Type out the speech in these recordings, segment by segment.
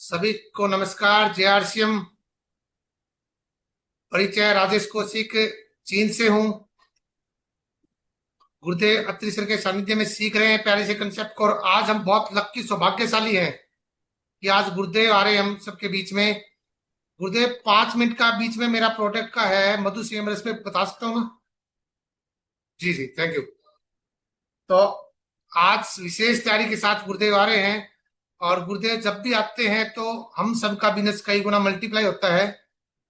सभी को नमस्कार। जेआरसीएम परिचय राजेश कौशिक, चीन से हूँ। गुरुदेव अत्रिसर के सानिध्य में सीख रहे हैं प्यारे से कंसेप्ट को। और आज हम बहुत लकी सौभाग्यशाली हैं कि आज गुरुदेव आ रहे हैं हम सबके बीच में। गुरुदेव 5 मिनट का बीच में मेरा प्रोडक्ट का है मधु सीएमरस पे बता सकता हूँ ना? जी जी, थैंक यू। तो आज विशेष तैयारी के साथ गुरुदेव आ रहे हैं। और गुरुदेव जब भी आते हैं तो हम सबका बिजनेस कई गुना मल्टीप्लाई होता है।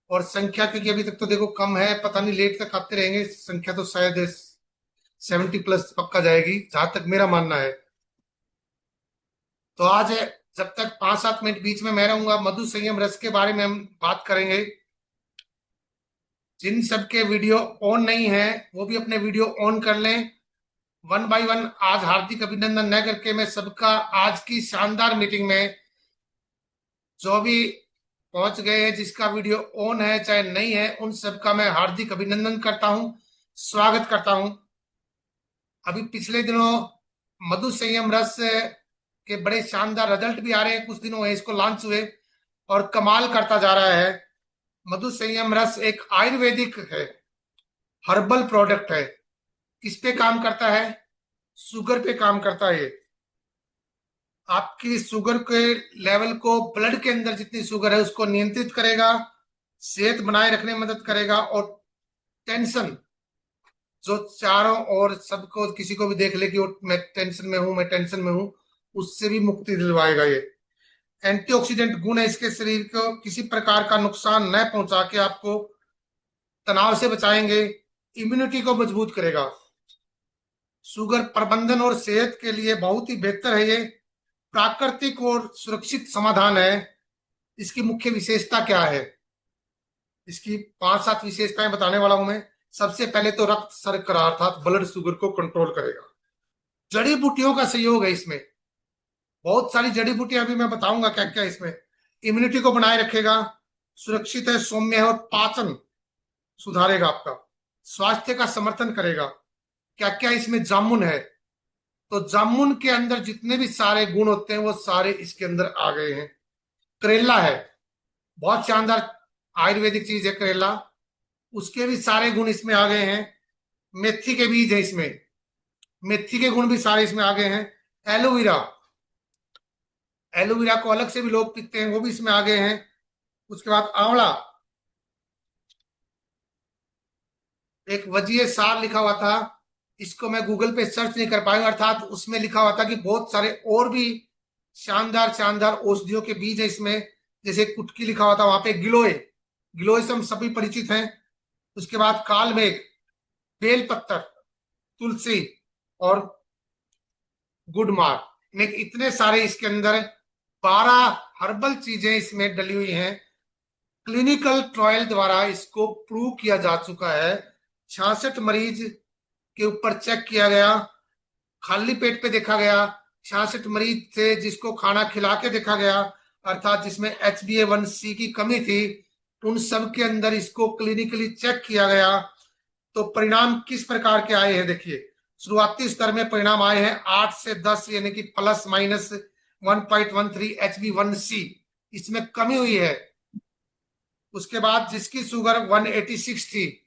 और संख्या क्योंकि अभी तक तो देखो कम है, पता नहीं लेट तक आते रहेंगे, संख्या तो शायद 70+ पक्का जाएगी जहां तक मेरा मानना है। तो आज जब तक 5-7 मिनट बीच में मैं रहूंगा, मधु संयम रस के बारे में हम बात करेंगे। जिन सबके वीडियो ऑन नहीं है वो भी अपने वीडियो ऑन कर लें। वन बाय वन आज हार्दिक अभिनंदन न करके मैं सबका आज की शानदार मीटिंग में जो भी पहुंच गए हैं, जिसका वीडियो ऑन है चाहे नहीं है, उन सबका मैं हार्दिक अभिनंदन करता हूं, स्वागत करता हूं। अभी पिछले दिनों मधु संयम रस के बड़े शानदार रिजल्ट भी आ रहे हैं, कुछ दिनों हुए इसको लॉन्च हुए और कमाल करता जा रहा है। मधु संयम रस एक आयुर्वेदिक है, हर्बल प्रोडक्ट है। किस पे काम करता है? शुगर पे काम करता है ये। आपकी शुगर के लेवल को, ब्लड के अंदर जितनी शुगर है उसको नियंत्रित करेगा, सेहत बनाए रखने में मदद करेगा। और टेंशन जो चारों ओर सबको, किसी को भी देख ले कि मैं टेंशन में हूं, मैं टेंशन में हूं, उससे भी मुक्ति दिलवाएगा ये। एंटीऑक्सीडेंट गुण है इसके, शरीर को किसी प्रकार का नुकसान न पहुंचा के आपको तनाव से बचाएंगे, इम्यूनिटी को मजबूत करेगा। शुगर प्रबंधन और सेहत के लिए बहुत ही बेहतर है ये। प्राकृतिक और सुरक्षित समाधान है। इसकी मुख्य विशेषता क्या है? इसकी 5-7 विशेषताएं बताने वाला हूं मैं। सबसे पहले तो रक्त शर्करा अर्थात ब्लड शुगर को कंट्रोल करेगा। जड़ी बूटियों का सहयोग है इसमें, बहुत सारी जड़ी बूटियां अभी मैं बताऊंगा क्या क्या इसमें। इम्यूनिटी को बनाए रखेगा, सुरक्षित है, सौम्य है और पाचन सुधारेगा आपका, स्वास्थ्य का समर्थन करेगा। क्या क्या इसमें जामुन है, तो जामुन के अंदर जितने भी सारे गुण होते हैं वो सारे इसके अंदर आ गए हैं। करेला है, बहुत शानदार आयुर्वेदिक चीज है करेला, उसके भी सारे गुण इसमें आ गए हैं। मेथी के बीज है इसमें, मेथी के गुण भी सारे इसमें आ गए हैं। एलोवेरा, एलोवेरा को अलग से भी लोग पीते हैं, वो भी इसमें आ गए हैं। उसके बाद आंवला, एक वजीर सार लिखा हुआ था, इसको मैं गूगल पे सर्च नहीं कर पाया, अर्थात उसमें लिखा हुआ था कि बहुत सारे और भी शानदार शानदार औषधियों के बीज है इसमें। जैसे कुटकी लिखा हुआ था वहां पे, गिलोय, गिलोय से हम सभी परिचित हैं। उसके बाद कालमेघ, बेलपत्तर, तुलसी और गुडमार, में इतने सारे इसके अंदर 12 हर्बल चीजें इसमें डली हुई हैं। क्लिनिकल ट्रायल द्वारा इसको प्रूव किया जा चुका है। 66 मरीज के ऊपर चेक किया गया, खाली पेट पे देखा गया। 66 मरीज थे जिसको खाना खिला के देखा गया, अर्थात जिसमें HbA1c की कमी थी, उन सब के अंदर इसको क्लिनिकली चेक किया गया। तो परिणाम किस प्रकार के आए हैं देखिए। शुरुआती स्तर में परिणाम आए हैं 8 से 10, यानी कि +-1.13 HbA1c, इसमें कमी हुई है। उसके बाद जिसकी शुगर 186 थी,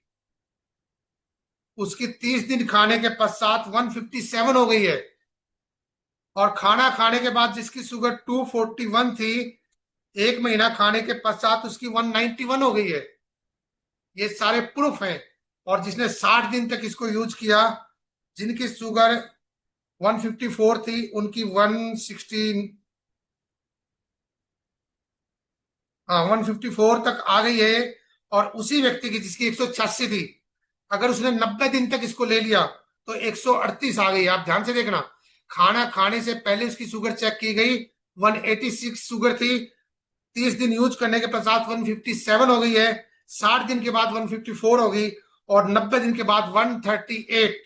उसकी 30 दिन खाने के पश्चात 157 हो गई है। और खाना खाने के बाद जिसकी शुगर 241 थी, 1 महीना खाने के पश्चात उसकी 191 हो गई है। ये सारे प्रूफ हैं। और जिसने 60 दिन तक इसको यूज किया, जिनकी शुगर 154 थी, उनकी 116, हाँ 154 तक आ गई है। और उसी व्यक्ति की जिसकी 186 थी, अगर उसने 90 दिन तक इसको ले लिया तो 138 आ गई। आप ध्यान से देखना, खाना खाने से पहले उसकी शुगर चेक की गई, 186 शुगर थी, 30 दिन यूज करने के पश्चात 157 हो गई है, 60 दिन के बाद 154 हो गई, और 90 दिन के बाद 138।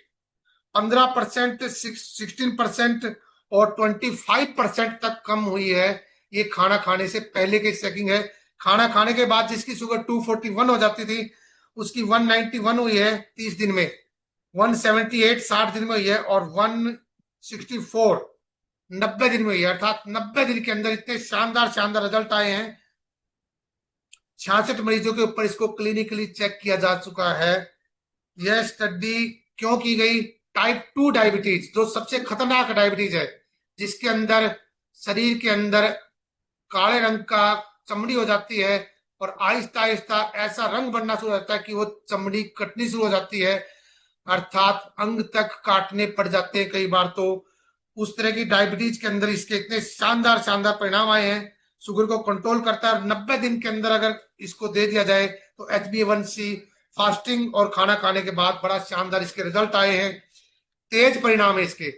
15%, 16% और 25% तक कम हुई है। ये खाना खाने से पहले की चेकिंग है। खाना खाने के बाद जिसकी शुगर 241 हो जाती थी, उसकी 191 हुई है 30 दिन में, 178 60 दिन में हुई है, और 164 90 दिन में हुई है, अर्थात 90 दिन के अंदर इतने शानदार शानदार रिजल्ट आए हैं। 66 मरीजों के ऊपर इसको क्लिनिकली चेक किया जा चुका है। यह स्टडी क्यों की गई? टाइप 2 डायबिटीज, जो सबसे खतरनाक डायबिटीज है, जिसके अंदर शरीर के अंदर काले रंग का चमड़ी हो जाती है और आहिस्ता आहिस्ता ऐसा रंग बनना शुरू हो जाता है कि वो चमड़ी कटनी शुरू हो जाती है, अर्थात अंग तक काटने पड़ जाते हैं कई बार। तो उस तरह की डायबिटीज के अंदर इसके इतने शानदार शानदार परिणाम आए हैं। शुगर को कंट्रोल करता है, और 90 दिन के अंदर अगर इसको दे दिया जाए तो HbA1c, फास्टिंग और खाना खाने के बाद बड़ा शानदार इसके रिजल्ट आए हैं। तेज परिणाम है इसके,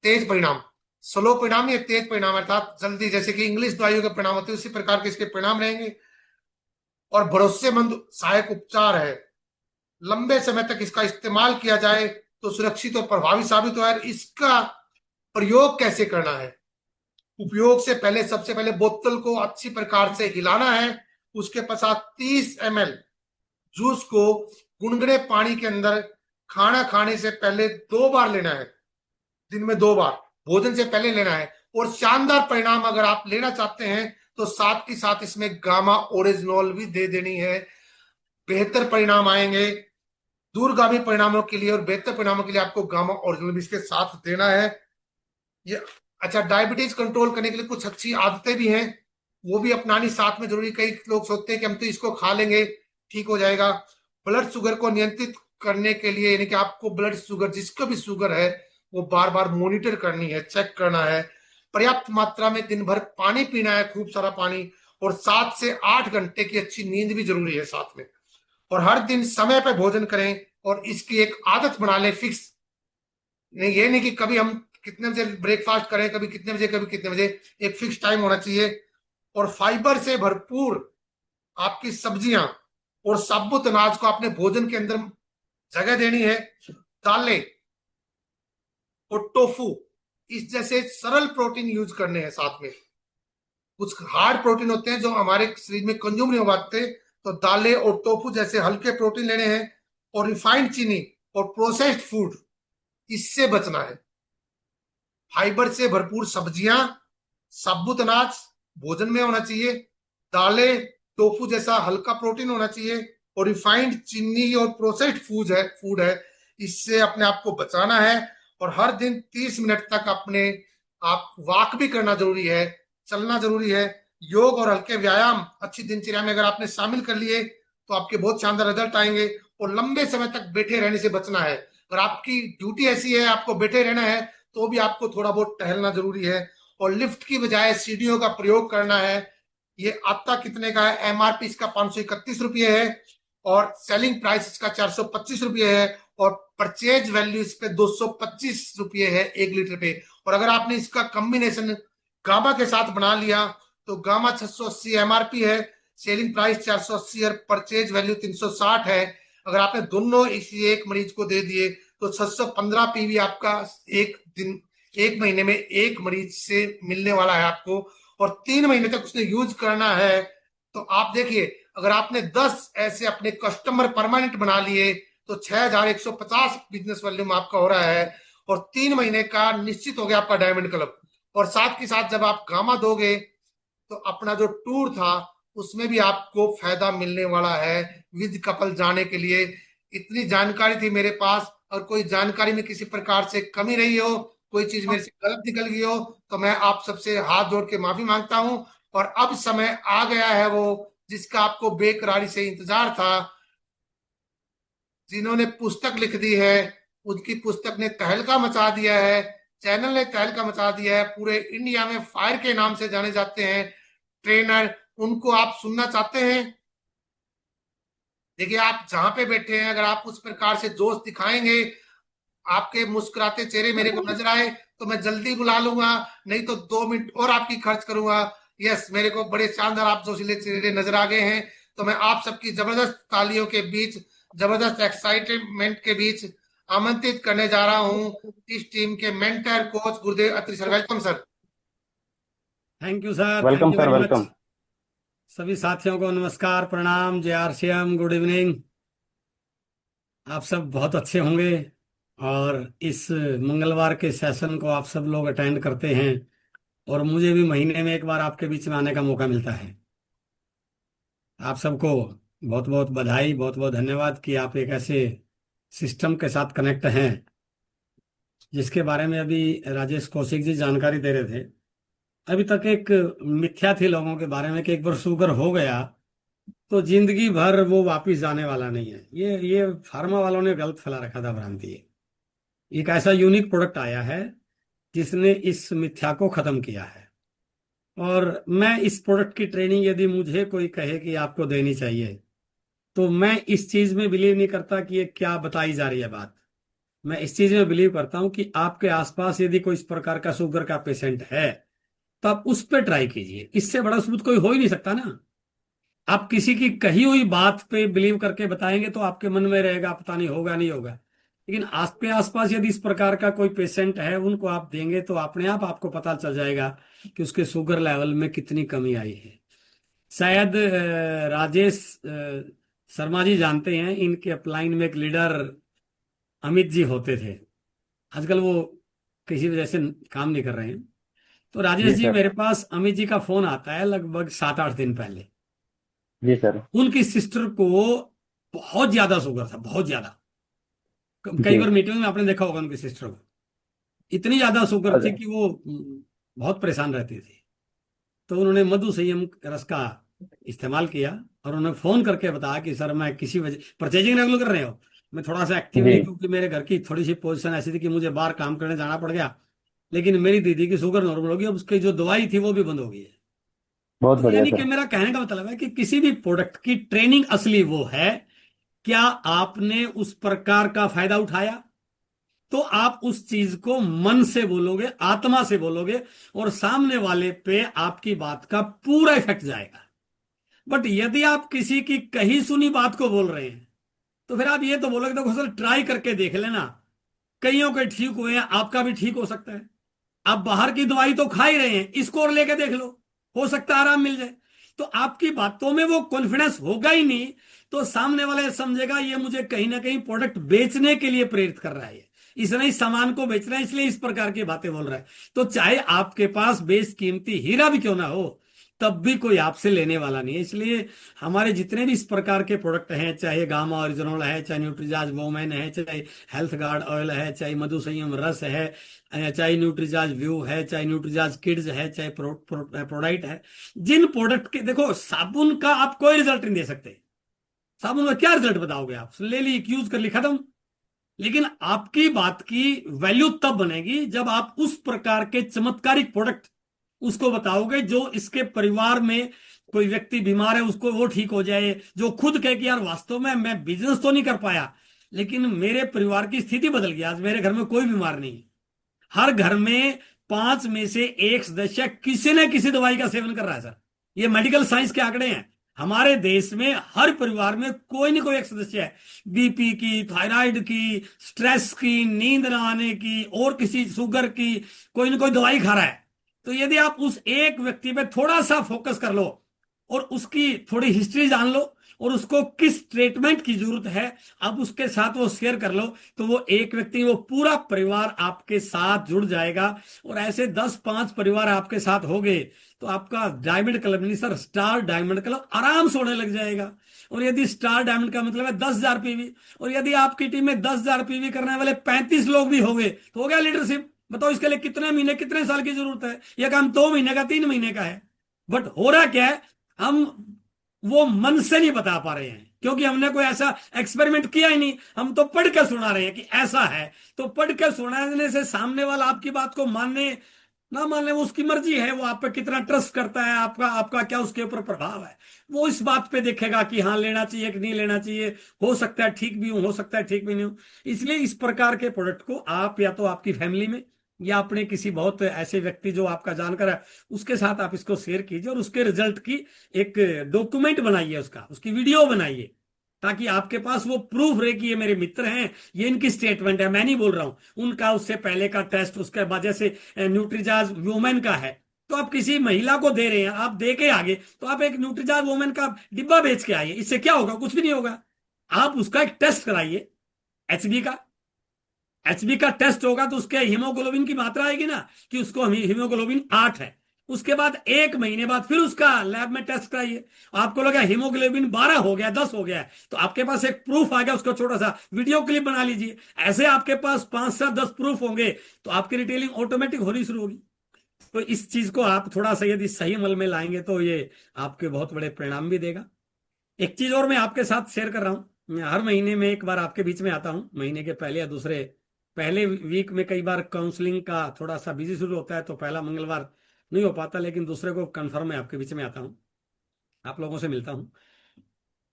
तेज परिणाम, स्लो परिणाम ये तेज परिणाम, अर्थात जल्दी, जैसे कि इंग्लिश दवाइयों के परिणाम होते हैं उसी प्रकार के इसके परिणाम रहेंगे। और भरोसेमंद सहायक उपचार है, लंबे समय तक इसका इस्तेमाल किया जाए तो सुरक्षित और प्रभावी साबित हो। इसका प्रयोग कैसे करना है? उपयोग से पहले सबसे पहले बोतल को अच्छी प्रकार से हिलाना है। उसके पश्चात 30 ml जूस को गुनगुने पानी के अंदर खाना खाने से पहले 2 बार लेना है, दिन में 2 बार, भोजन से पहले लेना है। और शानदार परिणाम अगर आप लेना चाहते हैं तो साथ ही साथ इसमें गामा ओरिजिनॉल भी दे देनी है। बेहतर परिणाम आएंगे, दूरगामी परिणामों के लिए और बेहतर परिणामों के लिए आपको गामा ओरिजिनल भी इसके साथ देना है। ये अच्छा, डायबिटीज कंट्रोल करने के लिए कुछ अच्छी आदतें भी हैं, वो भी अपनानी साथ में जरूरी। कई लोग सोचते हैं कि हम तो इसको खा लेंगे ठीक हो जाएगा। ब्लड शुगर को नियंत्रित करने के लिए, यानी कि आपको ब्लड शुगर, जिसका भी शुगर है, वो बार बार मॉनिटर करनी है, चेक करना है। पर्याप्त मात्रा में दिन भर पानी पीना है, खूब सारा पानी, और 7 से 8 घंटे की अच्छी नींद भी जरूरी है साथ में। और हर दिन समय पर भोजन करें और इसकी एक आदत बना लें फिक्स। नहीं, ये नहीं कि कभी हम कितने बजे ब्रेकफास्ट करें, कभी कितने बजे, कभी कितने बजे, एक फिक्स टाइम होना चाहिए। और फाइबर से भरपूर आपकी सब्जियां और साबुत अनाज को अपने भोजन के अंदर जगह देनी है। दालें और टोफू, इस जैसे सरल प्रोटीन यूज करने हैं साथ में। कुछ हार्ड प्रोटीन होते हैं जो हमारे शरीर में कंज्यूम नहीं हो पाते, तो दालें और टोफू जैसे हल्के प्रोटीन लेने हैं। और रिफाइंड चीनी और प्रोसेस्ड फूड, इससे बचना है। फाइबर से भरपूर सब्जियां, साबुत अनाज भोजन में होना चाहिए। दालें, टोफू जैसा हल्का प्रोटीन होना चाहिए। और रिफाइंड चीनी और प्रोसेस्ड फूड है, इससे अपने आप को बचाना है। और हर दिन 30 मिनट तक अपने आप वॉक भी करना जरूरी है, चलना जरूरी है। योग और हल्के व्यायाम अच्छी दिनचर्या में अगर आपने शामिल कर लिए तो आपके बहुत शानदार रिजल्ट आएंगे। और लंबे समय तक बैठे रहने से बचना है। अगर आपकी ड्यूटी ऐसी है, आपको बैठे रहना है, तो भी आपको थोड़ा बहुत टहलना जरूरी है। और लिफ्ट की बजाय सीढ़ियों का प्रयोग करना है। ये आता कितने का है? MRP इसका 531 रुपये है, और सेलिंग प्राइस इसका 425 रुपये है, और परचेज वैल्यू इस पे 225 रुपये है 1 लीटर पे। और अगर आपने इसका कॉम्बिनेशन गामा के साथ बना लिया तो गामा 680 MRP है, सेलिंग प्राइस 480 और परचेज वैल्यू 360 है। अगर आपने दोनों इसी एक मरीज को दे दिए तो 615 PV आपका एक दिन, एक महीने में एक मरीज से मिलने वाला है आपको। और 3 महीने तक उसने यूज करना है। तो आप देखिए, अगर आपने 10 ऐसे अपने कस्टमर परमानेंट बना लिए तो 6150 बिजनेस वॉल्यूम आपका हो रहा है। और 3 महीने का निश्चित हो गया आपका डायमंड क्लब। और साथ के साथ जब आप गामा दोगे तो अपना जो टूर था उसमें भी आपको फायदा मिलने वाला है विद कपल जाने के लिए। इतनी जानकारी थी मेरे पास, और कोई जानकारी में किसी प्रकार से कमी रही हो, कोई चीज मेरे से गलत निकल गई हो, तो मैं आप सबसे हाथ जोड़ के माफी मांगता हूं। और अब समय आ गया है वो जिसका आपको बेकरारी से इंतजार था। जिन्होंने पुस्तक लिख दी है, उनकी पुस्तक ने तहलका मचा दिया है, चैनल ने तहलका मचा दिया है, पूरे इंडिया में फायर के नाम से जाने जाते हैं ट्रेनर। उनको आप सुनना चाहते हैं? देखिए, आप जहां पे बैठे हैं, अगर आप उस प्रकार से जोश दिखाएंगे, आपके मुस्कुराते चेहरे मेरे को नजर आए, तो मैं जल्दी बुला लूंगा, नहीं तो 2 मिनट और आपकी खर्च करूंगा। यस, मेरे को बड़े शानदार आप जोशीले चेहरे नजर आ गए हैं। तो मैं आप सबकी जबरदस्त तालियों के बीच, जबरदस्त एक्साइटमेंट के बीच आमंत्रित करने जा रहा हूं इस टीम के mentor coach Gurudev Atri sir. Welcome sir. Thank you sir, thank welcome you sir, very much. Welcome. सभी साथियों को नमस्कार, प्रणाम, जय R C M, good evening. आप सब बहुत अच्छे होंगे और इस मंगलवार के सेशन को आप सब लोग अटेंड करते हैं, और मुझे भी महीने में एक बार आपके बीच में आने का मौका मिलता है। आप सबको बहुत बहुत बधाई, बहुत बहुत धन्यवाद कि आप एक ऐसे सिस्टम के साथ कनेक्ट हैं जिसके बारे में अभी राजेश कौशिक जी जानकारी दे रहे थे। अभी तक एक मिथ्या थी लोगों के बारे में कि एक बार शुगर हो गया तो जिंदगी भर वो वापिस आने वाला नहीं है। ये फार्मा वालों ने गलत फैला रखा था, भ्रांति है। एक ऐसा यूनिक प्रोडक्ट आया है जिसने इस मिथ्या को खत्म किया है। और मैं इस प्रोडक्ट की ट्रेनिंग यदि मुझे कोई कहे कि आपको देनी चाहिए, तो मैं इस चीज में बिलीव नहीं करता कि ये क्या बताई जा रही है बात। मैं इस चीज में बिलीव करता हूं कि आपके आसपास यदि कोई इस प्रकार का शुगर का पेशेंट है तो आप उस पर ट्राई कीजिए। इससे बड़ा सबूत कोई हो ही नहीं सकता ना। आप किसी की कही हुई बात पे बिलीव करके बताएंगे तो आपके मन में रहेगा, पता नहीं होगा नहीं होगा। लेकिन आपके आसपास यदि इस प्रकार का कोई पेशेंट है, उनको आप देंगे तो अपने आप आपको पता चल जाएगा कि उसके शुगर लेवल में कितनी कमी आई है। शायद राजेश शर्मा जी जानते हैं, इनके अपलाइन में एक लीडर अमित जी होते थे। आजकल वो किसी वजह से काम नहीं कर रहे हैं। तो राजेश जी जी, सर। मेरे पास अमित जी का फोन आता है लगभग 7-8 दिन पहले। जी सर। उनकी सिस्टर को बहुत ज्यादा शुगर था, बहुत ज्यादा। कई जी। बार मीटिंग में आपने देखा होगा उनकी सिस्टर को, इतनी ज्यादा शुगर थी अरे। कि वो बहुत परेशान रहती थी। तो उन्होंने मधु संयम रस का इस्तेमाल किया और उन्हें फोन करके बताया कि सर मैं किसी वजह, परचेजिंग रेगुलर कर रहे हो, मैं थोड़ा सा एक्टिव जी। नहीं, क्योंकि मेरे घर की थोड़ी सी पोजीशन ऐसी थी कि मुझे बाहर काम करने जाना पड़ गया। लेकिन मेरी दीदी की शुगर नॉर्मल होगी, अब उसकी जो दवाई थी वो भी बंद हो गई है। बहुत तो बढ़िया यानी कि सर। मेरा कहने का मतलब है कि किसी भी प्रोडक्ट की ट्रेनिंग असली वो है, क्या आपने उस प्रकार का फायदा उठाया। तो आप उस चीज को मन से बोलोगे, आत्मा से बोलोगे, और सामने वाले पे आपकी बात का पूरा इफेक्ट जाएगा। बट यदि आप किसी की कही सुनी बात को बोल रहे हैं तो फिर आप ये तो बोलोगे देखो सर ट्राई करके देख लेना, कईयों के ठीक हुए हैं, आपका भी ठीक हो सकता है। आप बाहर की दवाई तो खा ही रहे हैं, इसको और लेके देख लो, हो सकता है आराम मिल जाए। तो आपकी बातों में वो कॉन्फिडेंस होगा ही नहीं, तो सामने वाले समझेगा ये मुझे कहीं ना कहीं प्रोडक्ट बेचने के लिए प्रेरित कर रहा है, इसने इस सामान को बेच रहा है इसलिए इस प्रकार की बातें बोल रहा है। तो चाहे आपके पास बेशकीमती हीरा भी क्यों ना हो, तब भी कोई आपसे लेने वाला नहीं है। इसलिए हमारे जितने भी इस प्रकार के प्रोडक्ट हैं, चाहे गामा ओरिजिनल है, चाहे न्यूट्रीजाज वोमेन है, चाहे हेल्थ गार्ड ऑयल है, चाहे मधु संयम रस है, चाहे न्यूट्रीजाज व्यू है, चाहे न्यूट्रीजाज किड्स है, चाहे प्रोडाइट है, जिन प्रोडक्ट के देखो, साबुन का आप कोई रिजल्ट नहीं दे सकते। साबुन का क्या रिजल्ट बताओगे आप, ले ली यूज कर ली खत्म। लेकिन आपकी बात की वैल्यू तब बनेगी जब आप उस प्रकार के चमत्कारिक प्रोडक्ट उसको बताओगे जो इसके परिवार में कोई व्यक्ति बीमार है उसको वो ठीक हो जाए, जो खुद कहे कि यार वास्तव में मैं बिजनेस तो नहीं कर पाया लेकिन मेरे परिवार की स्थिति बदल गई, आज मेरे घर में कोई बीमार नहीं है। हर घर में 5 में से एक सदस्य किसी न किसी दवाई का सेवन कर रहा है सर। ये मेडिकल साइंस के आंकड़े हैं। हमारे देश में हर परिवार में कोई न कोई एक सदस्य है, बीपी की, थायराइड की, स्ट्रेस की, नींद ना आने की, और किसी शुगर की, कोई ना कोई दवाई खा रहा है। तो यदि आप उस एक व्यक्ति पे थोड़ा सा फोकस कर लो और उसकी थोड़ी हिस्ट्री जान लो और उसको किस ट्रीटमेंट की जरूरत है अब उसके साथ वो शेयर कर लो, तो वो एक व्यक्ति, वो पूरा परिवार आपके साथ जुड़ जाएगा। और ऐसे 10-5 परिवार आपके साथ हो गए तो आपका डायमंड क्लब नहीं सर, स्टार डायमंड क्लब आराम से होने लग जाएगा। और यदि स्टार डायमंड का मतलब है 10,000 पीवी, और यदि आपकी टीम में 10,000 पीवी करने वाले 35 लोग भी हो गए तो हो गया लीडरशिप। बताओ इसके लिए कितने महीने, कितने साल की जरूरत है? यह काम 2 महीने का, 3 महीने का है। बट हो रहा क्या है, हम वो मन से नहीं बता पा रहे हैं क्योंकि हमने कोई ऐसा एक्सपेरिमेंट किया ही नहीं। हम तो पढ़ कर सुना रहे हैं कि ऐसा है, तो पढ़ कर सुनाने से सामने वाला आपकी बात को मानने ना मानने वो उसकी मर्जी है, वो आप पे कितना ट्रस्ट करता है, आपका आपका क्या उसके ऊपर प्रभाव है, वो इस बात पे देखेगा कि हाँ लेना चाहिए कि नहीं लेना चाहिए। हो सकता है ठीक भी हूं, हो सकता है ठीक भी नहीं हूं। इसलिए इस प्रकार के प्रोडक्ट को आप या तो आपकी फैमिली में या अपने किसी बहुत ऐसे व्यक्ति जो आपका जानकर है उसके साथ आप इसको शेयर कीजिए, और उसके रिजल्ट की एक डॉक्यूमेंट बनाइए, उसका उसकी वीडियो बनाइए, ताकि आपके पास वो प्रूफ रहे कि ये मेरे मित्र हैं, ये इनकी स्टेटमेंट है, मैं नहीं बोल रहा हूं। उनका उससे पहले का टेस्ट, उसके बाद जैसे न्यूट्रीजाज वुमेन का है तो आप किसी महिला को दे रहे हैं, आप दे के आगे तो आप एक न्यूट्रीजाज वुमेन का डिब्बा बेच के आइए, इससे क्या होगा? कुछ भी नहीं होगा। आप उसका एक टेस्ट कराइए, एचबी का, एचबी का टेस्ट होगा तो उसके हीमोग्लोबिन की मात्रा आएगी ना, कि उसको हीमोग्लोबिन 8 है। उसके बाद 1 महीने बाद फिर उसका लैब में टेस्ट कराइए, आपको लगा हीमोग्लोबिन 12 हो गया, 10 हो गया है, तो आपके पास एक प्रूफ आ गया, उसका छोटा सा वीडियो क्लिप बना लीजिए। ऐसे आपके पास 5 से 10 प्रूफ होंगे तो आपकी रिटेलिंग ऑटोमेटिक होनी शुरू होगी। तो इस चीज को आप थोड़ा सा यदि सही अमल में लाएंगे तो ये आपके बहुत बड़े परिणाम भी देगा। एक चीज और मैं आपके साथ शेयर कर रहा हूं, मैं हर महीने में एक बार आपके बीच में आता हूं, महीने के पहले या दूसरे, पहले वीक में कई बार काउंसलिंग का थोड़ा सा बिजी शुरू होता है तो पहला मंगलवार नहीं हो पाता, लेकिन दूसरे को कंफर्म मैं आपके बीच में आता हूं, आप लोगों से मिलता हूं।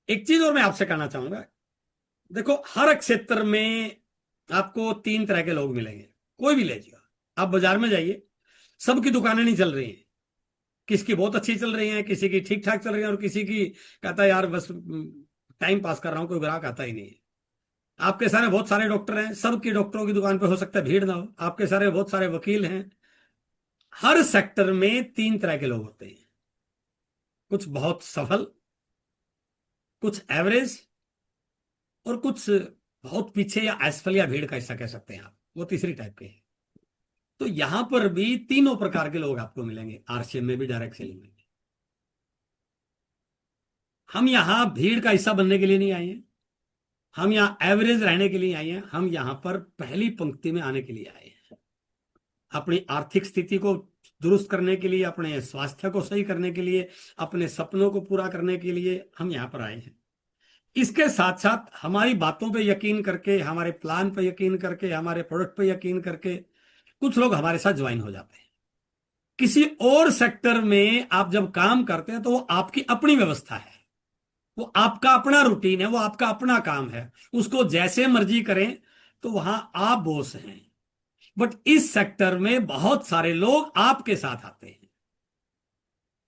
एक चीज और मैं आपसे कहना चाहूंगा, देखो हर क्षेत्र में आपको 3 तरह के लोग मिलेंगे, कोई भी ले जाइए, आप बाजार में जाइए, सबकी दुकानें नहीं चल रही हैं, किसकी बहुत अच्छी चल रही है, किसी की ठीक ठाक चल रही है, और किसी की कहता है यार बस टाइम पास कर रहा हूं, कोई ग्राहक आता ही नहीं है। आपके सारे बहुत सारे डॉक्टर हैं, सबकी डॉक्टरों की दुकान पे हो सकता है भीड़ ना हो, आपके सारे बहुत सारे वकील हैं। हर सेक्टर में 3 तरह के लोग होते हैं, कुछ बहुत सफल, कुछ एवरेज, और कुछ बहुत पीछे या असफल या भीड़ का हिस्सा कह सकते हैं आप, वो तीसरी टाइप के हैं। तो यहां पर भी तीनों प्रकार के लोग आपको मिलेंगे, आरसीएम में भी, डायरेक्ट सेलिंग में भी। हम यहां भीड़ का हिस्सा बनने के लिए नहीं आए हैं, हम यहां एवरेज रहने के लिए आए हैं, हम यहां पर पहली पंक्ति में आने के लिए आए हैं। अपनी आर्थिक स्थिति को दुरुस्त करने के लिए, अपने स्वास्थ्य को सही करने के लिए, अपने सपनों को पूरा करने के लिए हम यहां पर आए हैं। इसके साथ साथ हमारी बातों पे यकीन करके, हमारे प्लान पे यकीन करके, हमारे प्रोडक्ट पे यकीन करके कुछ लोग हमारे साथ ज्वाइन हो जाते हैं। किसी और सेक्टर में आप जब काम करते हैं तो वो आपकी अपनी व्यवस्था है, वो आपका अपना रूटीन है, वो आपका अपना काम है, उसको जैसे मर्जी करें, तो वहां आप बॉस हैं। बट इस सेक्टर में बहुत सारे लोग आपके साथ आते हैं,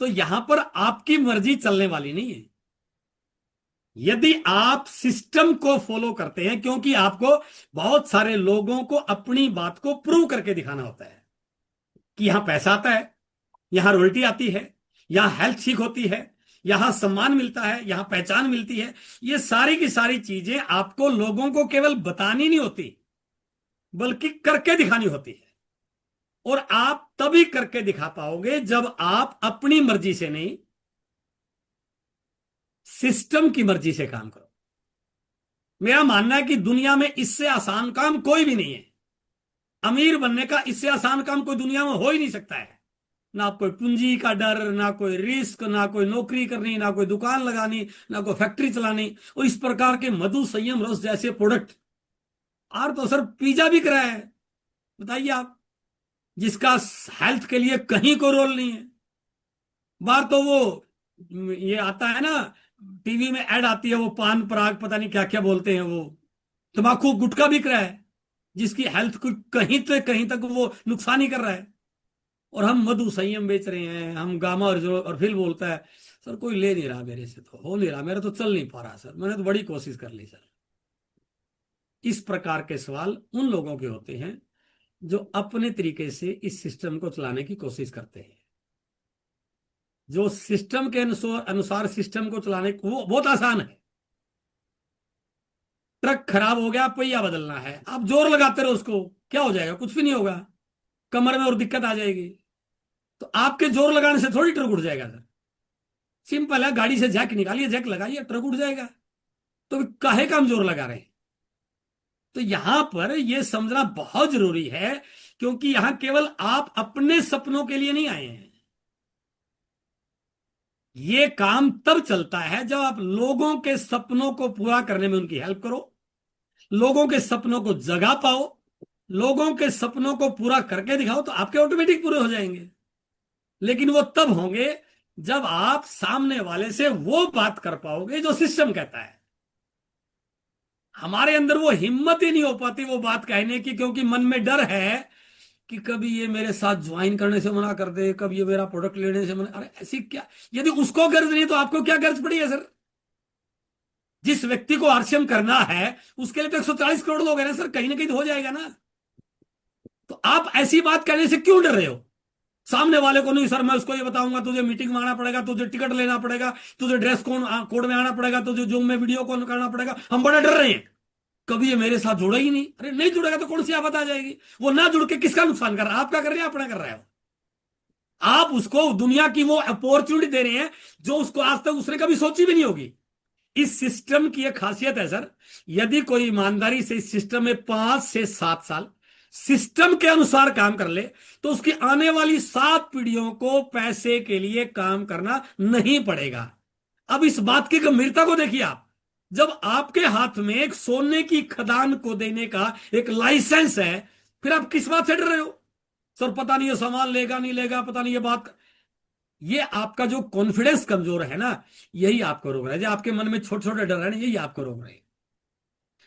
तो यहां पर आपकी मर्जी चलने वाली नहीं है। यदि आप सिस्टम को फॉलो करते हैं, क्योंकि आपको बहुत सारे लोगों को अपनी बात को प्रूव करके दिखाना होता है कि यहां पैसा आता है, यहां रॉयल्टी आती है, यहां हेल्थ ठीक होती है, यहां सम्मान मिलता है, यहां पहचान मिलती है। ये सारी की सारी चीजें आपको लोगों को केवल बतानी नहीं होती, बल्कि करके दिखानी होती है। और आप तभी करके दिखा पाओगे जब आप अपनी मर्जी से नहीं, सिस्टम की मर्जी से काम करो। मेरा मानना है कि दुनिया में इससे आसान काम कोई भी नहीं है। अमीर बनने का इससे आसान काम कोई दुनिया में हो ही नहीं सकता है। ना कोई पूंजी का डर, ना कोई रिस्क, ना कोई नौकरी करनी, ना कोई दुकान लगानी, ना कोई फैक्ट्री चलानी। और इस प्रकार के मधु संयम रस जैसे प्रोडक्ट, और तो सर पिज्जा बिक रहा है, बताइए आप, जिसका हेल्थ के लिए कहीं को रोल नहीं है। बाहर तो वो ये आता है ना, टीवी में ऐड आती है, वो पान पराग पता नहीं क्या क्या बोलते हैं, वो तंबाकू गुटखा बिक रहा है, जिसकी हेल्थ को कहीं तक वो नुकसान ही कर रहा है। और हम मधु संयम बेच रहे हैं, हम गामा, और फिर बोलता है सर कोई ले नहीं रहा मेरे से, तो हो नहीं रहा, मेरा तो चल नहीं पा रहा सर, मैंने तो बड़ी कोशिश कर ली सर। इस प्रकार के सवाल उन लोगों के होते हैं जो अपने तरीके से इस सिस्टम को चलाने की कोशिश करते हैं। जो सिस्टम के अनुसार अनुसार सिस्टम को चलाने वो बहुत आसान है। ट्रक खराब हो गया, पहिया बदलना है, आप जोर लगाते रहो उसको, क्या हो जाएगा? कुछ भी नहीं होगा, कमर में और दिक्कत आ जाएगी। तो आपके जोर लगाने से थोड़ी ट्रक उड़ जाएगा सर। सिंपल है, गाड़ी से जैक निकालिए, जैक लगाइए, ट्रक उड़ जाएगा। तो काहे का हम जोर लगा रहे हैं? तो यहां पर यह समझना बहुत जरूरी है, क्योंकि यहां केवल आप अपने सपनों के लिए नहीं आए हैं। ये काम तब चलता है जब आप लोगों के सपनों को पूरा करने में उनकी हेल्प करो, लोगों के सपनों को जगा पाओ, लोगों के सपनों को पूरा करके दिखाओ, तो आपके ऑटोमेटिक पूरे हो जाएंगे। लेकिन वो तब होंगे जब आप सामने वाले से वो बात कर पाओगे जो सिस्टम कहता है। हमारे अंदर वो हिम्मत ही नहीं हो पाती वो बात कहने की, क्योंकि मन में डर है कि कभी ये मेरे साथ ज्वाइन करने से मना कर दे, कभी ये मेरा प्रोडक्ट लेने से मना। अरे ऐसी क्या, यदि उसको गर्ज नहीं तो आपको क्या गर्ज पड़ी है सर? जिस व्यक्ति को आरसीएम करना है उसके लिए तो 140 करोड़ लोग हैं ना सर, कहीं ना कहीं तो हो जाएगा ना। तो आप ऐसी बात कहने से क्यों डर रहे हो? सामने वाले को नहीं सर मैं उसको ये बताऊंगा, तुझे मीटिंग में आना पड़ेगा, तुझे टिकट लेना पड़ेगा, तुझे ड्रेस कोड में आना पड़ेगा, तुझे जूम में वीडियो कॉल करना पड़ेगा। हम बड़े डर रहे हैं, कभी ये मेरे साथ जुड़ा ही नहीं। अरे नहीं जुड़ेगा तो कौन सी आफत आ जाएगी? वो ना जुड़ के किसका नुकसान कर रहा है? आपका कर रहे हैं, अपना कर रहा है। आप उसको दुनिया की वो अपॉर्चुनिटी दे रहे हैं जो उसको आज तक उसने कभी सोची भी नहीं होगी। इस सिस्टम की एक खासियत है सर, यदि कोई ईमानदारी से इस सिस्टम में 5 से 7 साल सिस्टम के अनुसार काम कर ले, तो उसकी आने वाली 7 पीढ़ियों को पैसे के लिए काम करना नहीं पड़ेगा। अब इस बात की गंभीरता को देखिए आप, जब आपके हाथ में एक सोने की खदान को देने का एक लाइसेंस है, फिर आप किस बात से डर रहे हो? सर पता नहीं ये सामान लेगा नहीं लेगा, पता नहीं ये बात। ये आपका जो कॉन्फिडेंस कमजोर है ना, यही आपको रोक रहा है। जो आपके मन में छोटे छोटे डर है ना, यही आपको रोक रहे हैं।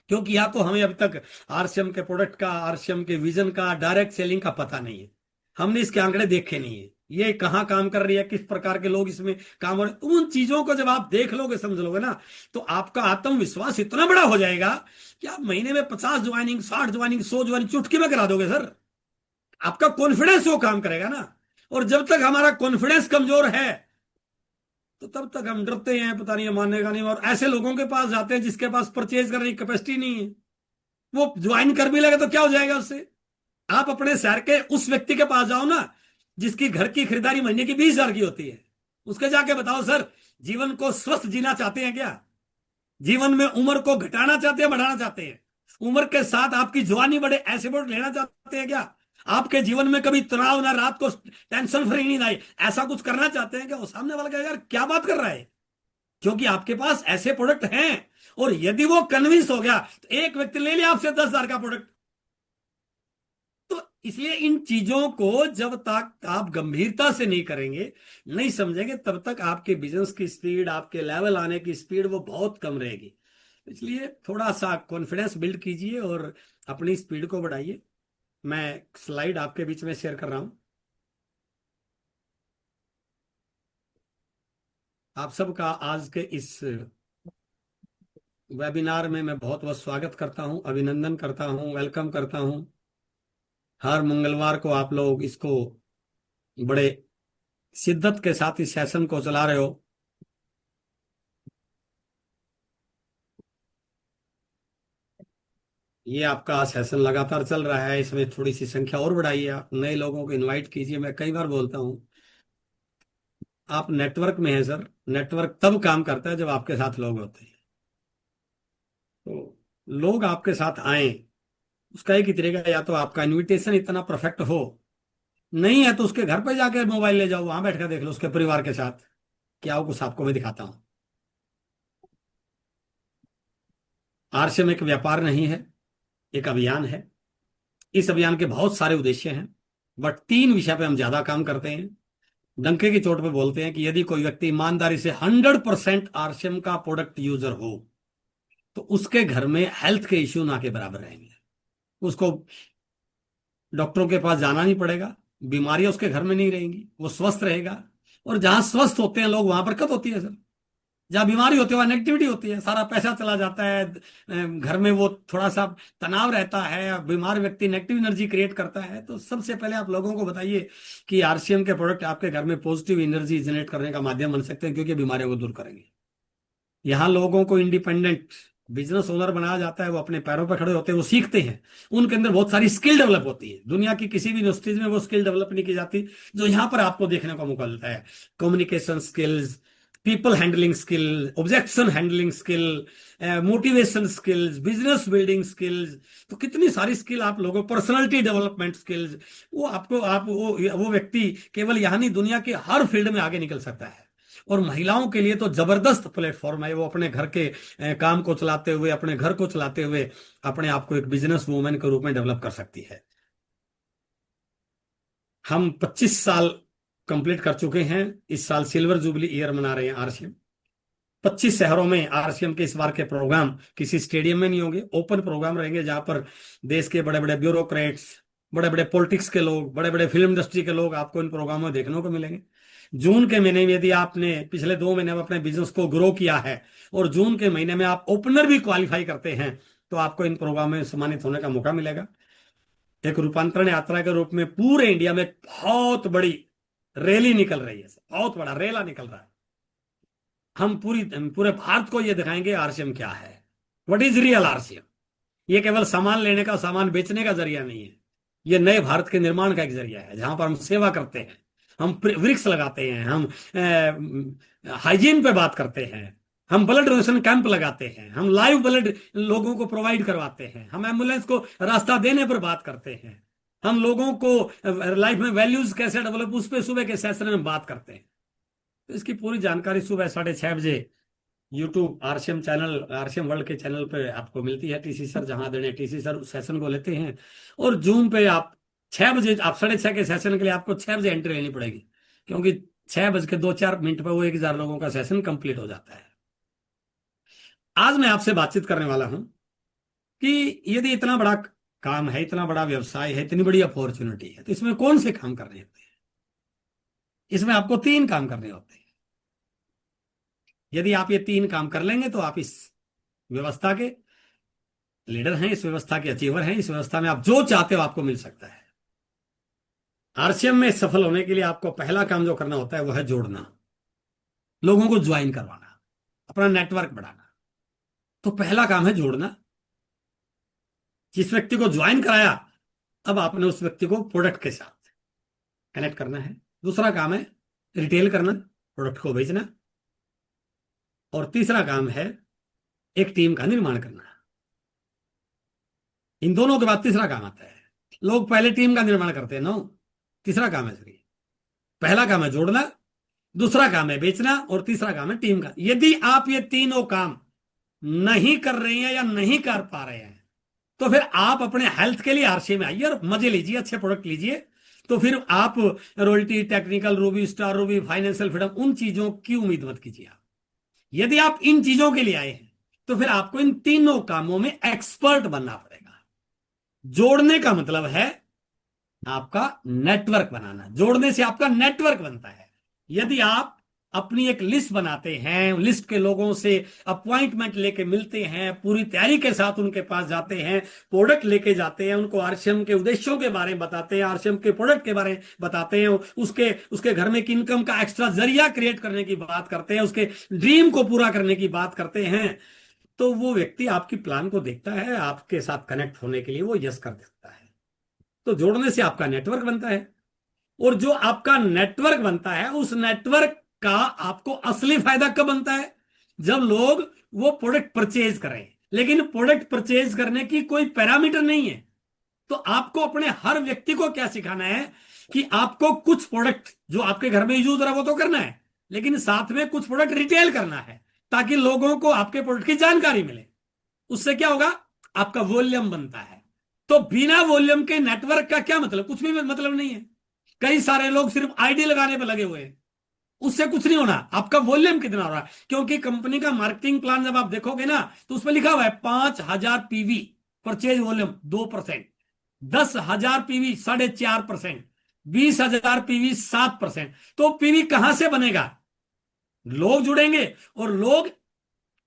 क्योंकि या तो हमें अभी तक आरसीएम के प्रोडक्ट का, आरसीएम के विजन का, डायरेक्ट सेलिंग का पता नहीं है। हमने इसके आंकड़े देखे नहीं है, ये कहाँ काम कर रही है, किस प्रकार के लोग इसमें काम हो रहे हैं। उन चीजों को जब आप देख लोगे, समझ लोगे ना, तो आपका आत्मविश्वास इतना बड़ा हो जाएगा कि आप महीने में 50 ज्वाइनिंग, 60 ज्वाइनिंग, 100 ज्वाइनिंग चुटकी में करा दोगे सर। आपका कॉन्फिडेंस वो काम करेगा ना। और जब तक हमारा कॉन्फिडेंस कमजोर है, तो तब तक हम डरते हैं, पता नहीं ये मानेगा नहीं। और ऐसे लोगों के पास जाते हैं जिसके पास परचेज करने की कैपेसिटी नहीं है। वो ज्वाइन कर भी लेगा तो क्या हो जाएगा उससे? आप अपने शहर के उस व्यक्ति के पास जाओ ना, जिसकी घर की खरीदारी महीने की 20,000 की होती है। उसके जाके बताओ, सर जीवन को स्वस्थ जीना चाहते हैं क्या? जीवन में उम्र को घटाना चाहते हैं, बढ़ाना चाहते हैं? उम्र के साथ आपकी जवानी बढ़े, ऐसे बोर्ड लेना चाहते हैं क्या? आपके जीवन में कभी तनाव ना, रात को टेंशन फ्री नींद आई, ऐसा कुछ करना चाहते हैं क्या? वो सामने वाला कहेगा यार क्या बात कर रहा है, क्योंकि आपके पास ऐसे प्रोडक्ट हैं। और यदि वो कन्विंस हो गया तो एक व्यक्ति ले लिया आपसे 10,000 का प्रोडक्ट। तो इसलिए इन चीजों को जब तक आप गंभीरता से नहीं करेंगे, नहीं समझेंगे, तब तक आपके बिजनेस की स्पीड, आपके लेवल आने की स्पीड वो बहुत कम रहेगी। इसलिए थोड़ा सा कॉन्फिडेंस बिल्ड कीजिए और अपनी स्पीड को बढ़ाइए। मैं स्लाइड आपके बीच में शेयर कर रहा हूं। आप सबका आज के इस वेबिनार में मैं बहुत बहुत स्वागत करता हूं, अभिनंदन करता हूं, वेलकम करता हूं। हर मंगलवार को आप लोग इसको बड़े शिद्दत के साथ इस सेशन को चला रहे हो। ये आपका सेशन लगातार चल रहा है, इसमें थोड़ी सी संख्या और बढ़ाइए, आप नए लोगों को इनवाइट कीजिए। मैं कई बार बोलता हूं, आप नेटवर्क में हैं सर। नेटवर्क तब काम करता है जब आपके साथ लोग होते हैं। तो लोग आपके साथ आए, उसका एक ही तरीका, या तो आपका इनविटेशन इतना परफेक्ट हो, नहीं है तो उसके घर पे जाकर मोबाइल ले जाओ, वहां बैठ कर देख लो उसके परिवार के साथ। क्या हो कुछ आपको मैं दिखाता हूं। आरसीएम एक व्यापार नहीं है, एक अभियान है। इस अभियान के बहुत सारे उद्देश्य हैं, बट 3 विषय पे हम ज्यादा काम करते हैं। डंके की चोट पे बोलते हैं कि यदि कोई व्यक्ति ईमानदारी से 100% आरसीएम का प्रोडक्ट यूजर हो, तो उसके घर में हेल्थ के इश्यू ना के बराबर रहेंगे। उसको डॉक्टरों के पास जाना नहीं पड़ेगा, बीमारियां उसके घर में नहीं रहेंगी, वो स्वस्थ रहेगा। और जहां स्वस्थ होते हैं लोग, वहां बरकत होती है सर। जहां बीमारी होती है वहां नेगेटिविटी होती है, सारा पैसा चला जाता है। घर में वो थोड़ा सा तनाव रहता है, बीमार व्यक्ति नेगेटिव एनर्जी क्रिएट करता है। तो सबसे पहले आप लोगों को बताइए कि आरसीएम के प्रोडक्ट आपके घर में पॉजिटिव एनर्जी जनरेट करने का माध्यम बन सकते हैं, क्योंकि बीमारियों को दूर करेंगे। यहाँ लोगों को इंडिपेंडेंट बिजनेस ओनर बनाया जाता है, वो अपने पैरों पर खड़े होते हैं, वो सीखते हैं, उनके अंदर बहुत सारी स्किल डेवलप होती है। दुनिया की किसी भी यूनिवर्सिटीज में वो स्किल डेवलप नहीं की जाती, जो यहाँ पर आपको देखने को मौका मिलता है। Communication skills, people handling skill, objection handling skill, motivation skills, business building skills. तो कितनी सारी स्किल आप लोगों, पर्सनालिटी डेवलपमेंट स्किल्स, वो आपको, आप वो व्यक्ति केवल यहाँ नहीं, दुनिया के हर फील्ड में आगे निकल सकता है। और महिलाओं के लिए तो जबरदस्त प्लेटफॉर्म है। वो अपने घर के काम को चलाते हुए, अपने घर को चलाते हुए अपने आप को एक बिजनेस वूमेन के रूप में डेवलप कर सकती है। हम 25 साल कंप्लीट कर चुके हैं। इस साल सिल्वर जुबली ईयर मना रहे हैं आरसीएम। 25 शहरों में आरसीएम के इस बार के प्रोग्राम किसी स्टेडियम में नहीं होंगे, ओपन प्रोग्राम रहेंगे, जहां पर देश के बड़े बड़े ब्यूरोक्रेट्स, बड़े बड़े पॉलिटिक्स के लोग, बड़े बड़े फिल्म इंडस्ट्री के लोग आपको इन प्रोग्रामों में देखने को मिलेंगे। जून के महीने में यदि आपने पिछले 2 महीने में अपने बिजनेस को ग्रो किया है, और जून के महीने में आप ओपनर भी क्वालिफाई करते हैं, तो आपको इन प्रोग्राम में सम्मानित होने का मौका मिलेगा। एक रूपांतरण यात्रा के रूप में पूरे इंडिया में एक बहुत बड़ी रैली निकल रही है, बहुत बड़ा रेला निकल रहा है। हम पूरे भारत को यह दिखाएंगे आरसीएम क्या है, व्हाट इज रियल आरसीएम। ये केवल सामान लेने का, सामान बेचने का जरिया नहीं है। ये नए भारत के निर्माण का एक जरिया है, जहां पर हम सेवा करते हैं, हम वृक्ष लगाते हैं, हम हाइजीन पे बात करते हैं, हम ब्लड डोनेशन कैंप लगाते हैं, हम लाइव ब्लड लोगों को प्रोवाइड करवाते हैं, हम एम्बुलेंस को रास्ता देने पर बात करते हैं, हम लोगों को लाइफ में वैल्यूज कैसे डेवलप, उस पर सुबह के सेशन में बात करते हैं। तो इसकी पूरी जानकारी सुबह 6:30 बजे YouTube RCM channel, RCM world के चैनल पे आपको मिलती है। टीसी सर जहां देने, टीसी सर उस सेशन को लेते हैं। और जूम पे आप 6 बजे, आप 6:30 के सेशन के लिए आपको 6 बजे एंट्री लेनी पड़ेगी, क्योंकि 6:02-4 पे वो 1,000 लोगों का सेशन कंप्लीट हो जाता है। आज मैं आपसे बातचीत करने वाला हूं कि यदि इतना बड़ा काम है, इतना बड़ा व्यवसाय है, इतनी बड़ी अपॉर्चुनिटी है, तो इसमें कौन से काम करने होते हैं। इसमें आपको 3 काम करने होते हैं। यदि आप ये 3 काम कर लेंगे तो आप इस व्यवस्था के लीडर हैं, इस व्यवस्था के अचीवर हैं, इस व्यवस्था में आप जो चाहते हो आपको मिल सकता है। आरसीएम में सफल होने के लिए आपको पहला काम जो करना होता है वो है जोड़ना, लोगों को ज्वाइन करवाना, अपना नेटवर्क बढ़ाना। तो पहला काम है जोड़ना। जिस व्यक्ति को ज्वाइन कराया, अब आपने उस व्यक्ति को प्रोडक्ट के साथ कनेक्ट करना है। दूसरा काम है रिटेल करना, प्रोडक्ट को बेचना। और तीसरा काम है एक टीम का निर्माण करना। इन दोनों के बाद तीसरा काम आता है। लोग पहले टीम का निर्माण करते हैं, नो, तीसरा काम है सर। पहला काम है जोड़ना, दूसरा काम है बेचना, और तीसरा काम है टीम का। यदि आप ये तीनों काम नहीं कर रहे हैं या नहीं कर पा रहे हैं, तो फिर आप अपने हेल्थ के लिए आरसीएम में आइए और मजे लीजिए, अच्छे प्रोडक्ट लीजिए। तो फिर आप royalty, technical, Ruby, star Ruby, financial freedom, उन चीजों की उम्मीद मत कीजिए। आप यदि आप इन चीजों के लिए आए हैं तो फिर आपको इन तीनों कामों में एक्सपर्ट बनना पड़ेगा। जोड़ने का मतलब है आपका नेटवर्क बनाना। जोड़ने से आपका नेटवर्क बनता है। यदि आप अपनी एक लिस्ट बनाते हैं, लिस्ट के लोगों से अपॉइंटमेंट लेके मिलते हैं, पूरी तैयारी के साथ उनके पास जाते हैं, प्रोडक्ट लेके जाते हैं, उनको आरसीएम के उद्देश्यों के बारे में बताते हैं, आरसीएम के प्रोडक्ट के बारे में बताते हैं, उसके उसके घर में एक इनकम का एक्स्ट्रा जरिया क्रिएट करने की बात करते हैं, उसके ड्रीम को पूरा करने की बात करते हैं, तो वो व्यक्ति आपकी प्लान को देखता है, आपके साथ कनेक्ट होने के लिए वो यस कर देता है। तो जोड़ने से आपका नेटवर्क बनता है। और जो आपका नेटवर्क बनता है, उस नेटवर्क का आपको असली फायदा कब बनता है? जब लोग वो प्रोडक्ट परचेज करें। लेकिन प्रोडक्ट परचेज करने की कोई पैरामीटर नहीं है। तो आपको अपने हर व्यक्ति को क्या सिखाना है कि आपको कुछ प्रोडक्ट जो आपके घर में यूज हो रहा है वो तो करना है, लेकिन साथ में कुछ प्रोडक्ट रिटेल करना है, ताकि लोगों को आपके प्रोडक्ट की जानकारी मिले। उससे क्या होगा? आपका वॉल्यूम बनता है। तो बिना वॉल्यूम के नेटवर्क का क्या मतलब? कुछ भी मतलब नहीं है। कई सारे लोग सिर्फ आईडी लगाने पर लगे हुए हैं, उससे कुछ नहीं होना। आपका वॉल्यूम कितना हो रहा है? क्योंकि कंपनी का मार्केटिंग प्लान जब आप देखोगे ना, तो उसमें लिखा हुआ है 5,000 PV purchase volume 2%, 10,000 PV 4.5%, 20,000 PV 7%। तो पीवी कहां से बनेगा? लोग जुड़ेंगे और लोग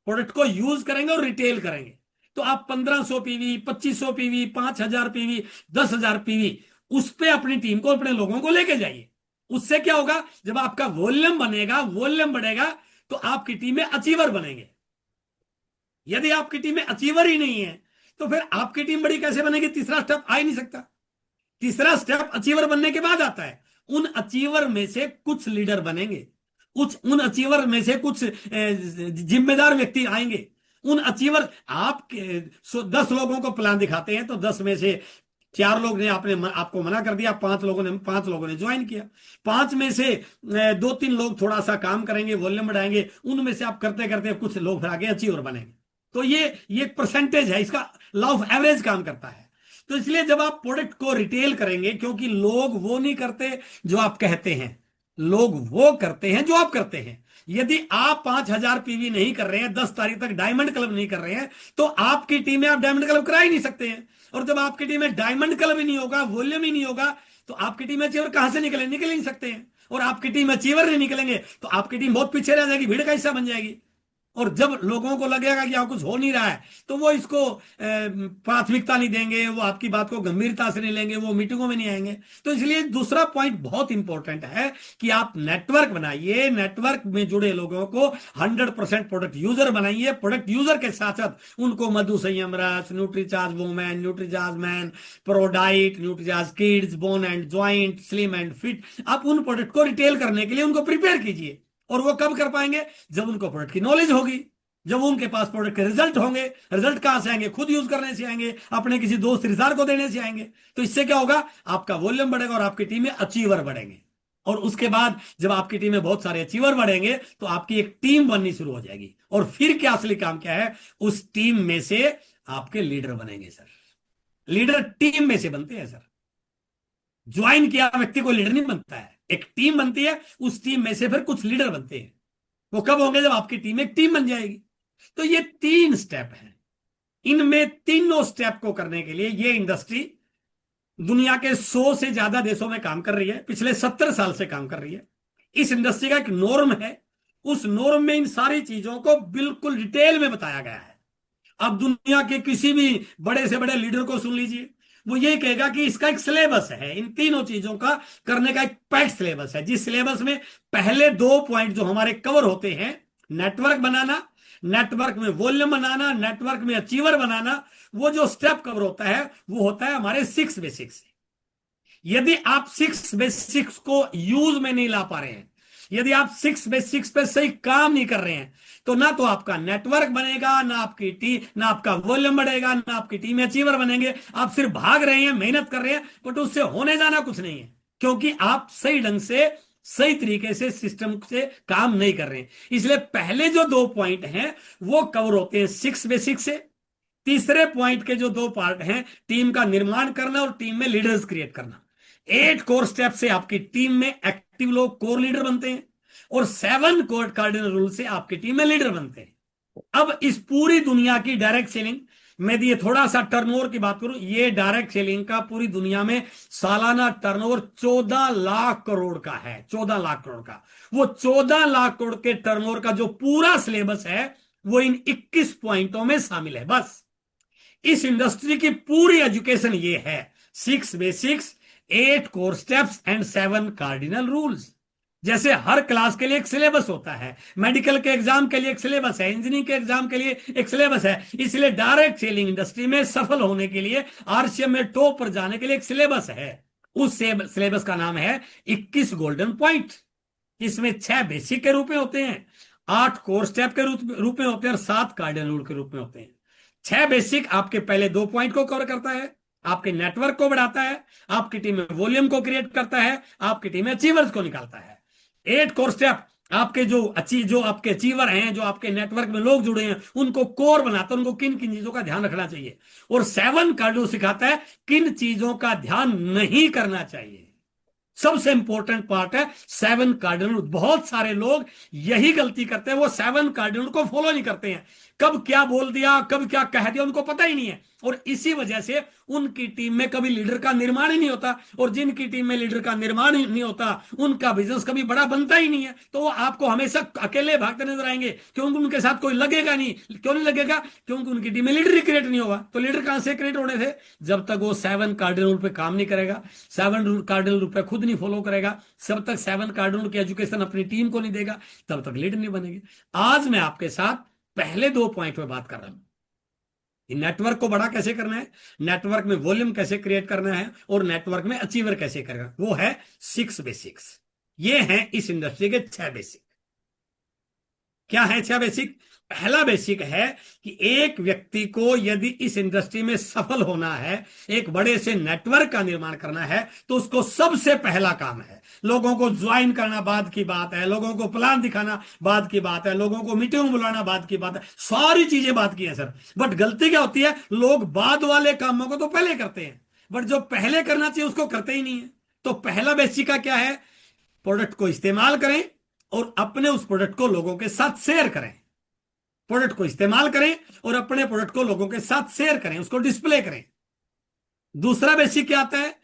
प्रोडक्ट को यूज करेंगे और रिटेल करेंगे। तो आप 1,500 पीवी, 2,500 पीवी, 5,000 पीवी, 10,000 पीवी, उस पे अपनी टीम को, अपने लोगों को लेके जाइए। उससे क्या होगा? जब आपका वॉल्यूम बनेगा, वॉल्यूम बढ़ेगा, तो आपकी टीम में अचीवर बनेंगे। यदि आपकी टीम में अचीवर ही नहीं है, तो फिर आपकी टीम बड़ी कैसे बनेगी? तीसरा स्टेप आ ही नहीं सकता। तीसरा स्टेप अचीवर बनने के बाद आता है। उन अचीवर में से कुछ लीडर बनेंगे, उन अचीवर में से कुछ जिम्मेदार व्यक्ति आएंगे। उन अचीवर, आप 10 लोगों को प्लान दिखाते हैं, तो 10 में से 4 लोग ने आपको मना कर दिया, 5 लोगों ने ज्वाइन किया। 5 में से 2-3 लोग थोड़ा सा काम करेंगे, वॉल्यूम बढ़ाएंगे, उनमें से आप करते करते कुछ लोग फिर आगे अचीवर बनेंगे। तो ये एक परसेंटेज है, इसका लॉ ऑफ एवरेज काम करता है। तो इसलिए जब आप प्रोडक्ट को रिटेल करेंगे, क्योंकि लोग वो नहीं करते जो आप कहते हैं, लोग वो करते हैं जो आप करते हैं। यदि आप 5,000 पीवी नहीं कर रहे हैं, 10 तारीख तक डायमंड क्लब नहीं कर रहे हैं, तो आपकी टीम में आप डायमंड क्लब करा ही नहीं सकते हैं। और जब आपकी टीम में डायमंड क्लब ही नहीं होगा, वॉल्यूम ही नहीं होगा, तो आपकी टीम में अचीवर कहां से निकल ही नहीं सकते हैं। और आपकी टीम अचीवर नहीं निकलेंगे तो आपकी टीम बहुत पीछे रह जाएगी, भीड़ का हिस्सा बन जाएगी। और जब लोगों को लगेगा कि यहाँ कुछ हो नहीं रहा है तो वो इसको प्राथमिकता नहीं देंगे, वो आपकी बात को गंभीरता से नहीं लेंगे, वो मीटिंगों में नहीं आएंगे। तो इसलिए दूसरा पॉइंट बहुत इंपॉर्टेंट है कि आप नेटवर्क बनाइए, नेटवर्क में जुड़े लोगों को 100% प्रोडक्ट यूजर बनाइए। प्रोडक्ट यूजर के साथ साथ उनको मधु संयम रस, Nutricharge women, Nutricharge man, ProDiet, Nutricharge kids, bone and joint, slim and fit, आप उन प्रोडक्ट को रिटेल करने के लिए उनको प्रिपेयर कीजिए। और वो कब कर पाएंगे? जब उनको प्रोडक्ट की नॉलेज होगी, जब उनके पास प्रोडक्ट के रिजल्ट होंगे। रिजल्ट कहां से आएंगे? खुद यूज करने से आएंगे, अपने किसी दोस्त रिश्तेदार को देने से आएंगे। तो इससे क्या होगा? आपका वॉल्यूम बढ़ेगा और आपकी टीम में अचीवर बढ़ेंगे। और उसके बाद जब आपकी टीम में बहुत सारे अचीवर बढ़ेंगे तो आपकी एक टीम बननी शुरू हो जाएगी। और फिर क्या असली काम क्या है? उस टीम में से आपके लीडर बनेंगे सर। लीडर टीम में से बनते हैं सर। ज्वाइन किया व्यक्ति को लीडर नहीं बनता है, एक टीम बनती है, उस टीम में से फिर कुछ लीडर बनते हैं। वो कब होंगे? जब आपकी टीम एक टीम बन जाएगी। तो ये 3 स्टेप हैं। इनमें तीनों स्टेप को करने के लिए ये इंडस्ट्री दुनिया के 100 से ज्यादा देशों में काम कर रही है, पिछले 70 साल से काम कर रही है। इस इंडस्ट्री का एक नॉर्म है, उस नॉर्म में इन सारी चीजों को बिल्कुल डिटेल में बताया गया है। अब दुनिया के किसी भी बड़े से बड़े लीडर को सुन लीजिए, वो ये कहेगा कि इसका एक सिलेबस है, इन तीनों चीजों का करने का एक पैक्ड सिलेबस है, जिस सिलेबस में पहले 2 पॉइंट जो हमारे कवर होते हैं, नेटवर्क बनाना, नेटवर्क में वॉल्यूम बनाना, नेटवर्क में अचीवर बनाना, वो जो स्टेप कवर होता है वो होता है हमारे 6 बेसिक्स। यदि आप 6 बेसिक्स को यूज में नहीं ला पा रहे हैं, यदि आप 6 बेसिक्स पे सही काम नहीं कर रहे हैं, तो ना तो आपका नेटवर्क बनेगा, ना आपकी टीम, ना आपका वॉल्यूम बढ़ेगा, ना आपकी टीम अचीवर बनेंगे। आप सिर्फ भाग रहे हैं, मेहनत कर रहे हैं, बट उससे होने जाना कुछ नहीं है, क्योंकि आप सही ढंग से, सही तरीके से सिस्टम से काम नहीं कर रहे हैं। इसलिए पहले जो 2 पॉइंट हैं वो कवर होते हैं 6 बेसिक्स से। तीसरे पॉइंट के जो 2 पार्ट हैं, टीम का निर्माण करना और टीम में लीडर्स क्रिएट करना। 8 कोर स्टेप से आपकी टीम में एक्टिव लोग कोर लीडर बनते हैं और 7 कोर कार्डिनल रूल से आपकी टीम में लीडर बनते हैं। अब इस पूरी दुनिया की डायरेक्ट सेलिंग में ये थोड़ा सा टर्नओवर की बात करूं, ये डायरेक्ट सेलिंग का पूरी दुनिया में सालाना टर्नओवर 14 लाख करोड़ का है। 14 लाख करोड़ का, वो 14 लाख करोड़ के टर्नओवर का जो पूरा सिलेबस है वो इन 21 पॉइंटों में शामिल है। बस इस इंडस्ट्री की पूरी एजुकेशन ये है, 6 basics, 8 core steps and 7 cardinal rules. जैसे हर क्लास के लिए एक सिलेबस होता है, मेडिकल के एग्जाम के लिए एक सिलेबस है, इंजीनियरिंग के एग्जाम के लिए एक सिलेबस है, इसलिए डायरेक्ट सेलिंग इंडस्ट्री में सफल होने के लिए, आरसीएम में टॉप पर जाने के लिए एक सिलेबस है। उस सिलेबस का नाम है 21 गोल्डन पॉइंट। इसमें 6 बेसिक के रूप में होते हैं, 8 कोर स्टेप के रूप में होते हैं और 7 कार्डिनल रूल के रूप में होते हैं। 6 बेसिक आपके पहले 2 पॉइंट को कवर करता है, आपके नेटवर्क को बढ़ाता है, आपकी टीम में वॉल्यूम को क्रिएट करता है, आपकी टीम में अचीवर्स को निकालता है। 8 कोर स्टेप आपके जो आपके अचीवर हैं, जो आपके नेटवर्क में लोग जुड़े हैं, उनको कोर बनाता है, उनको किन किन चीजों का ध्यान रखना चाहिए। और 7 कार्डिनल सिखाता है किन चीजों का ध्यान नहीं करना चाहिए। सबसे इंपॉर्टेंट पार्ट है 7 कार्डिनल। बहुत सारे लोग यही गलती करते हैं, वो 7 कार्डिनल को फॉलो नहीं करते हैं। कब क्या बोल दिया, कब क्या कह दिया, उनको पता ही नहीं है, और इसी वजह से उनकी टीम में कभी लीडर का निर्माण ही नहीं होता। और जिनकी टीम में लीडर का निर्माण ही नहीं होता, उनका बिजनेस कभी बड़ा बनता ही नहीं है। तो वो आपको हमेशा अकेले भागते नजर आएंगे, क्योंकि उनके साथ कोई लगेगा नहीं। क्यों नहीं लगेगा? क्योंकि उनकी टीम में लीडर ही क्रिएट नहीं होगा। तो लीडर कहां से क्रिएट होने थे? जब तक वो 7 कार्डिनल रूल पे काम नहीं करेगा, 7 कार्डिनल रूल पे खुद नहीं फॉलो करेगा, जब तक 7 कार्डिनल की एजुकेशन अपनी टीम को नहीं देगा, तब तक लीडर नहीं बनेगी। आज मैं आपके साथ पहले 2 पॉइंट पे बात कर रहा हूं, नेटवर्क को बड़ा कैसे करना है, नेटवर्क में वॉल्यूम कैसे क्रिएट करना है, और नेटवर्क में अचीवर कैसे करना। वो है 6 बेसिक्स। ये हैं इस इंडस्ट्री के 6 बेसिक। क्या है 6 बेसिक? पहला बेसिक है कि एक व्यक्ति को यदि इस इंडस्ट्री में सफल होना है, एक बड़े से नेटवर्क का निर्माण करना है, तो उसको सबसे पहला काम है लोगों को ज्वाइन करना, बाद की बात है, लोगों को प्लान दिखाना बाद की बात है, लोगों को मीटिंग बुलाना बाद की बात है, सारी चीजें बात की है सर। बट गलती क्या होती है, लोग बाद वाले कामों को तो पहले करते हैं, बट जो पहले करना चाहिए उसको करते ही नहीं है। तो पहला बेसिक का क्या है? प्रोडक्ट को इस्तेमाल करें और अपने उस प्रोडक्ट को लोगों के साथ शेयर करें। प्रोडक्ट को इस्तेमाल करें और अपने प्रोडक्ट को लोगों के साथ शेयर करें, उसको डिस्प्ले करें। दूसरा बेसिक क्या आता है?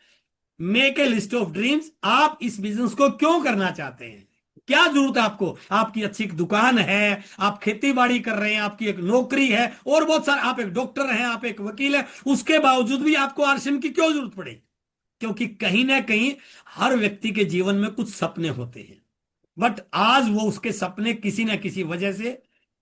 Make a list of dreams. आप इस बिजनेस को क्यों करना चाहते हैं, क्या जरूरत है आपको? आपकी अच्छी एक दुकान है, आप खेती बाड़ी कर रहे हैं, आपकी एक नौकरी है, और बहुत सारे, आप एक डॉक्टर हैं, आप एक वकील हैं, उसके बावजूद भी आपको आरसीएम की क्यों जरूरत पड़ेगी? क्योंकि कहीं ना कहीं हर व्यक्ति के जीवन में कुछ सपने होते हैं, बट आज वो उसके सपने किसी ना किसी वजह से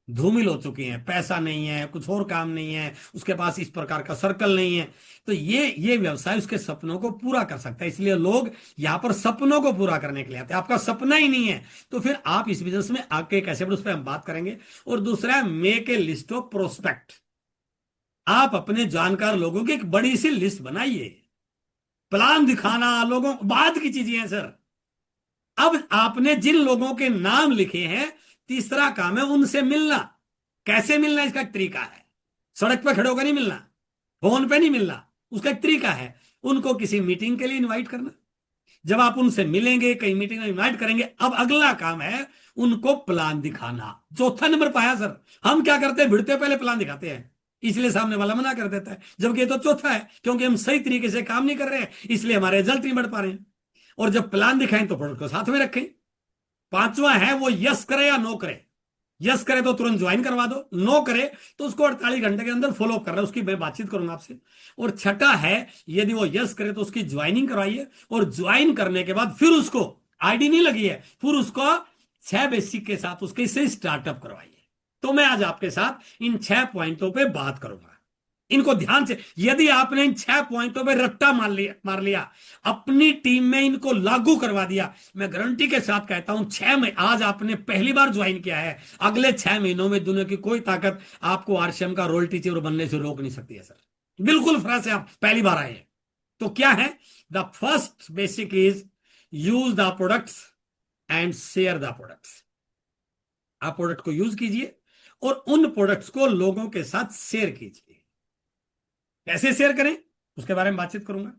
धूमिल हो चुके हैं। पैसा नहीं है, कुछ और काम नहीं है, उसके पास इस प्रकार का सर्कल नहीं है, तो ये व्यवसाय उसके सपनों को पूरा कर सकता है। इसलिए लोग यहां पर सपनों को पूरा करने के लिए आते हैं। आपका सपना ही नहीं है तो फिर आप इस बिजनेस में आके कैसे बढ़े, उस पर हम बात करेंगे। और दूसरा है make a list of prospect. आप अपने जानकार लोगों की एक बड़ी सी लिस्ट बनाइए। प्लान दिखाना लोगों बाद की चीजें हैं सर। अब आपने जिन लोगों के नाम लिखे हैं, तीसरा काम है उनसे मिलना। कैसे मिलना, इसका एक तरीका है। सड़क पे खड़े होकर नहीं मिलना, फोन पे नहीं मिलना, उसका एक तरीका है। उनको किसी मीटिंग के लिए इनवाइट करना। जब आप उनसे मिलेंगे, कई मीटिंग में इनवाइट करेंगे, अब अगला काम है उनको प्लान दिखाना। चौथा नंबर पाया सर। हम क्या करते हैं, भिड़ते पहले प्लान दिखाते हैं, इसलिए सामने वाला मना कर देता है, जबकि ये तो चौथा है, क्योंकि हम सही तरीके से काम नहीं कर रहे हैं, इसलिए हमारे रिजल्ट नहीं बढ़ पा रहे हैं। और जब प्लान दिखाएं तो प्रोडक्ट को साथ में रखें। पांचवा है वो यस करे या नो करे। यस करे तो तुरंत ज्वाइन करवा दो, नो करे तो उसको 48 घंटे के अंदर फॉलो अप कर रहा है, उसकी मैं बातचीत करूंगा आपसे। और छठा है, यदि वो यस करे तो उसकी ज्वाइनिंग करवाइए, और ज्वाइन करने के बाद फिर उसको, आईडी नहीं लगी है, फिर उसको 6 बेसिक के साथ उसके से स्टार्टअप करवाइए। तो मैं आज आपके साथ इन 6 पॉइंटों पे बात करूंगा। इनको ध्यान से, यदि आपने इन 6 पॉइंटों पे रट्टा मार लिया, अपनी टीम में इनको लागू करवा दिया, मैं गारंटी के साथ कहता हूं 6 में, आज आपने पहली बार ज्वाइन किया है, अगले 6 महीनों में दुनिया की कोई ताकत आपको आरसीएम का रोल टीचर बनने से रोक नहीं सकती है सर। बिल्कुल फ्रेश है, आप पहली बार आए हैं। तो क्या है, the first basic is use the products and share the products. आप प्रोडक्ट को यूज कीजिए और उन प्रोडक्ट्स को लोगों के साथ शेयर कीजिए। कैसे शेयर करें, उसके बारे में बातचीत करूंगा।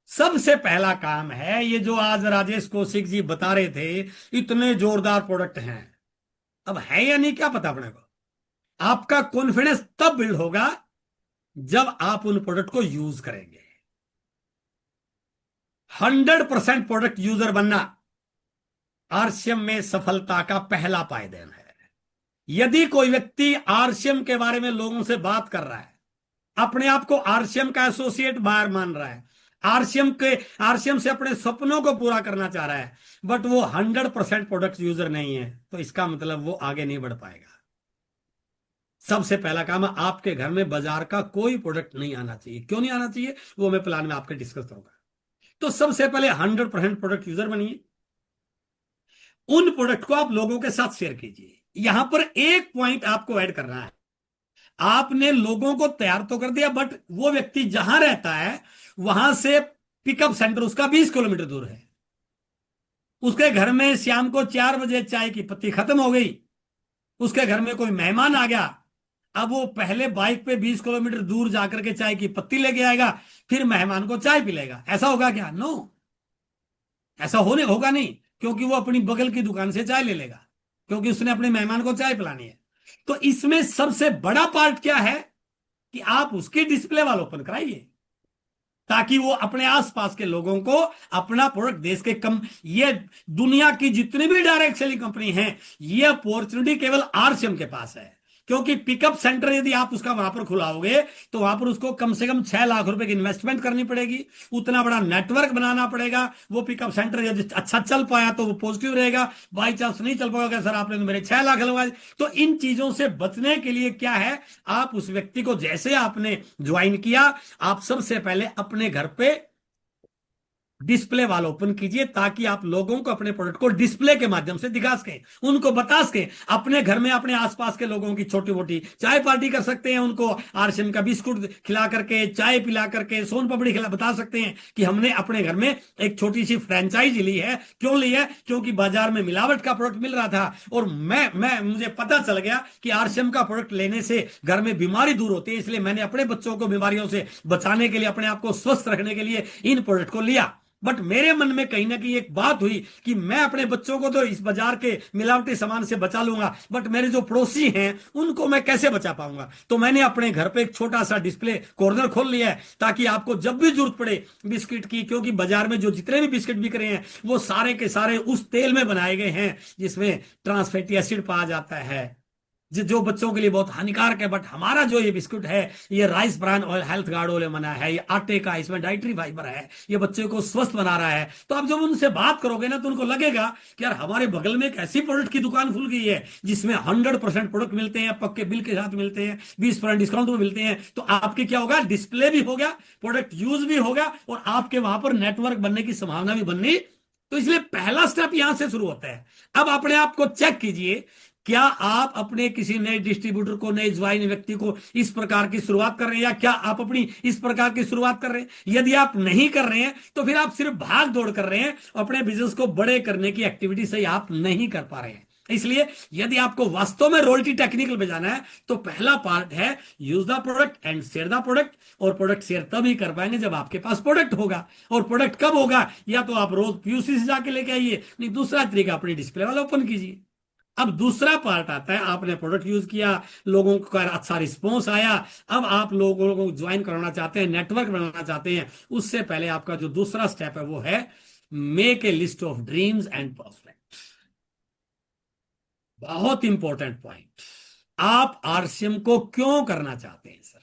सबसे पहला काम है, ये जो आज राजेश कौशिक जी बता रहे थे, इतने जोरदार प्रोडक्ट हैं, अब है या नहीं क्या पता अपने को। आपका कॉन्फिडेंस तब बिल्ड होगा जब आप उन प्रोडक्ट को यूज करेंगे। 100% प्रोडक्ट यूजर बनना आरसीएम में सफलता का पहला पायदान है। यदि कोई व्यक्ति आरसीएम के बारे में लोगों से बात कर रहा है, अपने आप को आरसीएम का एसोसिएट बायर मान रहा है, आरसीएम से अपने सपनों को पूरा करना चाह रहा है, बट वो 100% प्रोडक्ट यूजर नहीं है, तो इसका मतलब वो आगे नहीं बढ़ पाएगा। सबसे पहला काम है, आपके घर में बाजार का कोई प्रोडक्ट नहीं आना चाहिए। क्यों नहीं आना चाहिए, वो मैं प्लान में आपके डिस्कस करूंगा। तो सबसे पहले 100% प्रोडक्ट यूजर बनिए। उन प्रोडक्ट को आप लोगों के साथ शेयर कीजिए। यहां पर एक पॉइंट आपको ऐड करना है। आपने लोगों को तैयार तो कर दिया, बट वो व्यक्ति जहां रहता है वहां से पिकअप सेंटर उसका 20 किलोमीटर दूर है। उसके घर में शाम को 4 बजे चाय की पत्ती खत्म हो गई, उसके घर में कोई मेहमान आ गया, अब वो पहले बाइक पे 20 किलोमीटर दूर जाकर के चाय की पत्ती लेके आएगा, फिर मेहमान को चाय पिलाएगा। ऐसा होगा क्या? नो, ऐसा होने होगा नहीं, क्योंकि वो अपनी बगल की दुकान से चाय ले लेगा, क्योंकि उसने अपने मेहमान को चाय पिलानी है। तो इसमें सबसे बड़ा पार्ट क्या है कि आप उसकी डिस्प्ले वाल ओपन कराइए, ताकि वो अपने आसपास के लोगों को अपना प्रोडक्ट देश के कम, ये दुनिया की जितनी भी डायरेक्ट सेलिंग कंपनी है, ये अपॉर्चुनिटी केवल आरसीएम के पास है। क्योंकि पिकअप सेंटर यदि आप उसका वहां पर खुलाओगे तो वहां पर उसको कम से कम 6 लाख रुपए की इन्वेस्टमेंट करनी पड़ेगी, उतना बड़ा नेटवर्क बनाना पड़ेगा। वो पिकअप सेंटर यदि अच्छा चल पाया तो वो पॉजिटिव रहेगा, बाई चांस नहीं चल पाएगा, सर आपने तो मेरे 6 लाख लगवाए। तो इन चीजों से बचने के लिए क्या है, आप उस व्यक्ति को जैसे आपने ज्वाइन किया, आप सबसे पहले अपने घर पे डिस्प्ले वाल ओपन कीजिए, ताकि आप लोगों को अपने प्रोडक्ट को डिस्प्ले के माध्यम से दिखा सके, उनको बता सके। अपने घर में अपने आसपास के लोगों की छोटी मोटी चाय पार्टी कर सकते हैं, उनको आरसीएम का बिस्कुट खिला करके, चाय पिला करके, सोन पापड़ी खिला, बता सकते हैं कि हमने अपने घर में एक छोटी सी फ्रेंचाइज ली है। क्यों ली है? क्योंकि बाजार में मिलावट का प्रोडक्ट मिल रहा था, और मुझे पता चल गया कि आरसीएम का प्रोडक्ट लेने से घर में बीमारी दूर होती है, इसलिए मैंने अपने बच्चों को बीमारियों से बचाने के लिए, अपने आप को स्वस्थ रखने के लिए इन प्रोडक्ट को लिया। बट मेरे मन में कहीं ना कहीं एक बात हुई कि मैं अपने बच्चों को तो इस बाजार के मिलावटी सामान से बचा लूंगा, बट मेरे जो पड़ोसी हैं उनको मैं कैसे बचा पाऊंगा। तो मैंने अपने घर पे एक छोटा सा डिस्प्ले कॉर्नर खोल लिया है, ताकि आपको जब भी जरूरत पड़े बिस्किट की, क्योंकि बाजार में जो जितने भी बिस्किट बिक रहे हैं वो सारे के सारे उस तेल में बनाए गए हैं जिसमें ट्रांस फैटी एसिड पाया जाता है, जो बच्चों के लिए बहुत हानिकारक है। बट हमारा जो ये बिस्कुट है, ये rice bran oil health guard oil बना है, ये आटे का, इसमें डाइटरी फाइबर है, ये बच्चे को स्वस्थ बना रहा है। तो आप जब उनसे बात करोगे ना तो उनको लगेगा कि यार हमारे बगल में एक ऐसी प्रोडक्ट की दुकान खुल गई है जिसमें 100% प्रोडक्ट मिलते हैं, पक्के बिल के साथ मिलते हैं, 20% डिस्काउंट में मिलते हैं। तो आपके क्या होगा, डिस्प्ले भी हो गया, प्रोडक्ट यूज भी होगा, और आपके वहां पर नेटवर्क बनने की संभावना भी बननी। तो इसलिए पहला स्टेप यहां से शुरू होता है। अब अपने आप को चेक कीजिए, क्या आप अपने किसी नए डिस्ट्रीब्यूटर को, नए ज्वाइन व्यक्ति को इस प्रकार की शुरुआत कर रहे हैं, या क्या आप अपनी इस प्रकार की शुरुआत कर रहे हैं। यदि आप नहीं कर रहे हैं तो फिर आप सिर्फ भाग दौड़ कर रहे हैं, अपने बिजनेस को बड़े करने की एक्टिविटी सही आप नहीं कर पा रहे हैं। इसलिए यदि आपको वास्तव में रॉयल्टी टेक्निकल में जाना है तो पहला पार्ट है use the product and share the product. और प्रोडक्ट शेयर तभी कर पाएंगे जब आपके पास प्रोडक्ट होगा। और प्रोडक्ट कब होगा, या तो आप रोज पीयूसी से जाके लेके आइए, नहीं दूसरा तरीका अपनी डिस्प्ले वाला ओपन कीजिए। अब दूसरा पार्ट आता है, आपने प्रोडक्ट यूज किया, लोगों का अच्छा रिस्पॉन्स आया, अब आप लोगों को ज्वाइन कराना चाहते हैं, नेटवर्क बनाना चाहते हैं। उससे पहले आपका जो दूसरा स्टेप है वो है make a list of dreams and prospect. बहुत इंपॉर्टेंट पॉइंट। आप आरसीएम को क्यों करना चाहते हैं सर?